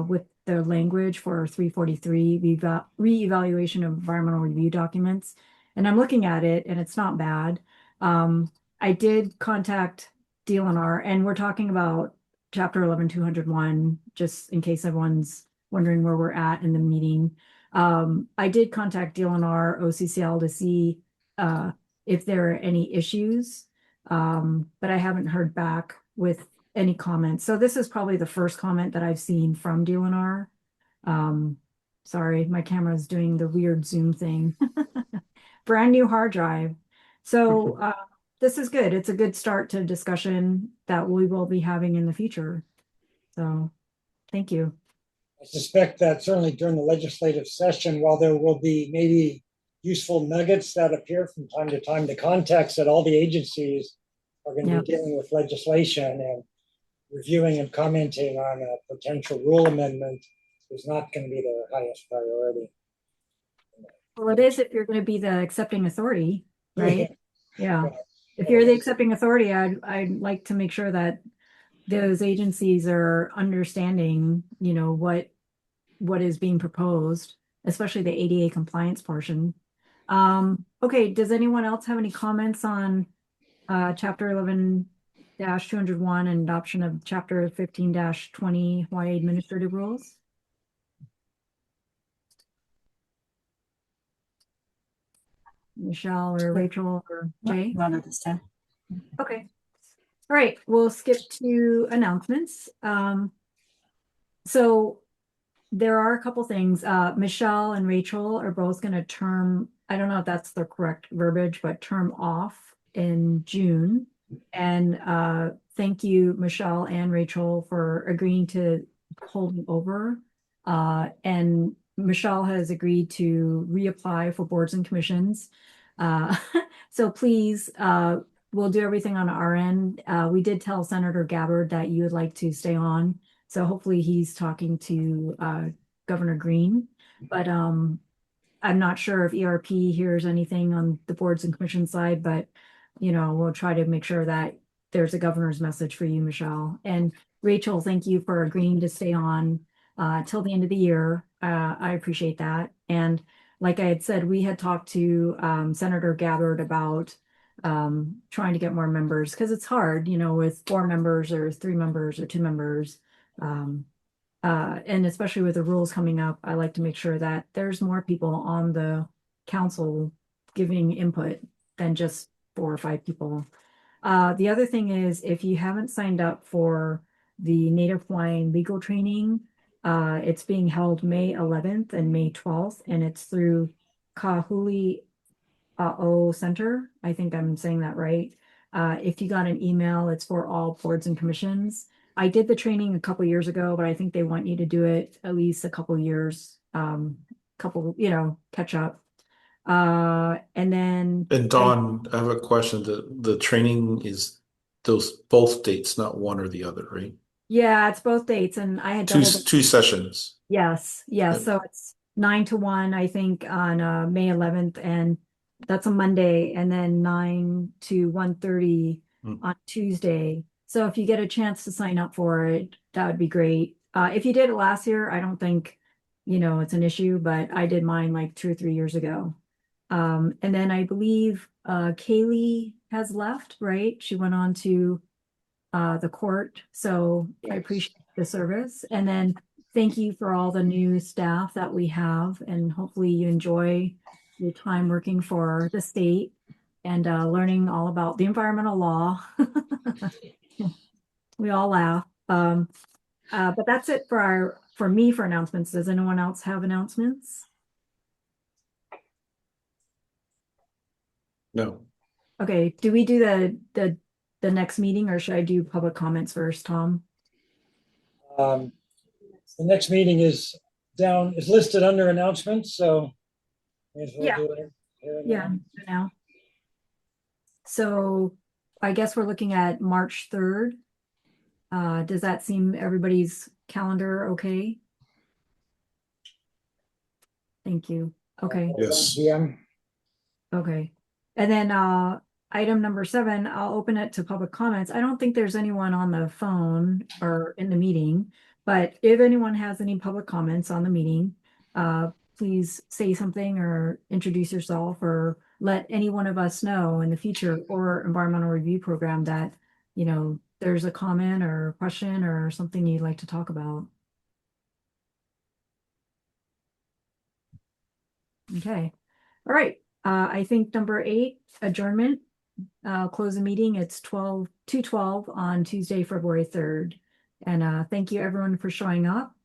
with the language for 343, the reevaluation of environmental review documents. And I'm looking at it and it's not bad. I did contact DLNR, and we're talking about Chapter 11-201, just in case everyone's wondering where we're at in the meeting. I did contact DLNR OCCL to see if there are any issues, but I haven't heard back with any comments. So this is probably the first comment that I've seen from DLNR. Sorry, my camera is doing the weird Zoom thing. Brand new hard drive. So this is good. It's a good start to discussion that we will be having in the future. So thank you. I suspect that certainly during the legislative session, while there will be maybe useful nuggets that appear from time to time, the context that all the agencies are going to be dealing with legislation and reviewing and commenting on a potential rule amendment is not going to be their highest priority. Well, it is if you're going to be the accepting authority, right? Yeah. Right. If you're the accepting authority, I'd like to make sure that those agencies are understanding, what is being proposed, especially the ADA compliance portion. Okay, does anyone else have any comments on Chapter 11-201 and adoption of Chapter 15-20 Hawaii Administrative Rules? Michelle or Rachel or Jay? Not at this time. Okay. All right, we'll skip to announcements. So there are a couple things. Michelle and Rachel are both going to term, I don't know if that's the correct verbiage, but term off in June. And thank you, Michelle and Rachel, for agreeing to hold over. And Michelle has agreed to reapply for boards and commissions. So please, we'll do everything on our end. We did tell Senator Gabbard that you would like to stay on. So hopefully he's talking to Governor Green. But I'm not sure if ERP hears anything on the boards and commission side, but we'll try to make sure that there's a governor's message for you, Michelle. And Rachel, thank you for agreeing to stay on till the end of the year. I appreciate that. And like I had said, we had talked to Senator Gabbard about trying to get more members because it's hard, with 4 members or 3 members or 2 members. And especially with the rules coming up, I like to make sure that there's more people on the council giving input than just 4 or 5 people. The other thing is, if you haven't signed up for the Native Hawaiian legal training, it's being held May 11th and May 12th, and it's through Kahuli O Center. I think I'm saying that right. If you got an email, it's for all boards and commissions. I did the training a couple years ago, but I think they want you to do it at least a couple years couple, catch up. And then And Dawn, I have a question. The training is those both dates, not one or the other, right? yeah, it's both dates, and I had Two doubled. two sessions. Yes, yes. Yep. So it's 9 to 1, I think, on May 11th, and that's a Monday, and then 9 to 1:30 Mm. on Tuesday. So if you get a chance to sign up for it, that would be great. If you did it last year, I don't think, it's an issue, but I did mine like 2 or 3 years ago. And then I believe Kaylee has left, right? She went on to the court, so I appreciate the service. And then thank you for all the new staff that we have, and hopefully you enjoy your time working for the state and learning all about the environmental law. We all laugh. But that's it for me for announcements. Does anyone else have announcements? No. Okay, do we do the next meeting, or should I do public comments first, Tom? The next meeting is listed under announcements, so may as well Yeah. do it here and Yeah, now. now. So I guess we're looking at March 3rd. Does that seem everybody's calendar okay? Thank you. Okay. Yes. 1 PM. Okay. And then item number 7, I'll open it to public comments. I don't think there's anyone on the phone or in the meeting, but if anyone has any public comments on the meeting, please say something or introduce yourself, or let any one of us know in the future or environmental review program that, there's a comment or question or something you'd like to talk about. Okay. All right. I think number 8, adjournment. Close the meeting. It's 2:12 on Tuesday, February 3rd. And thank you everyone for showing up.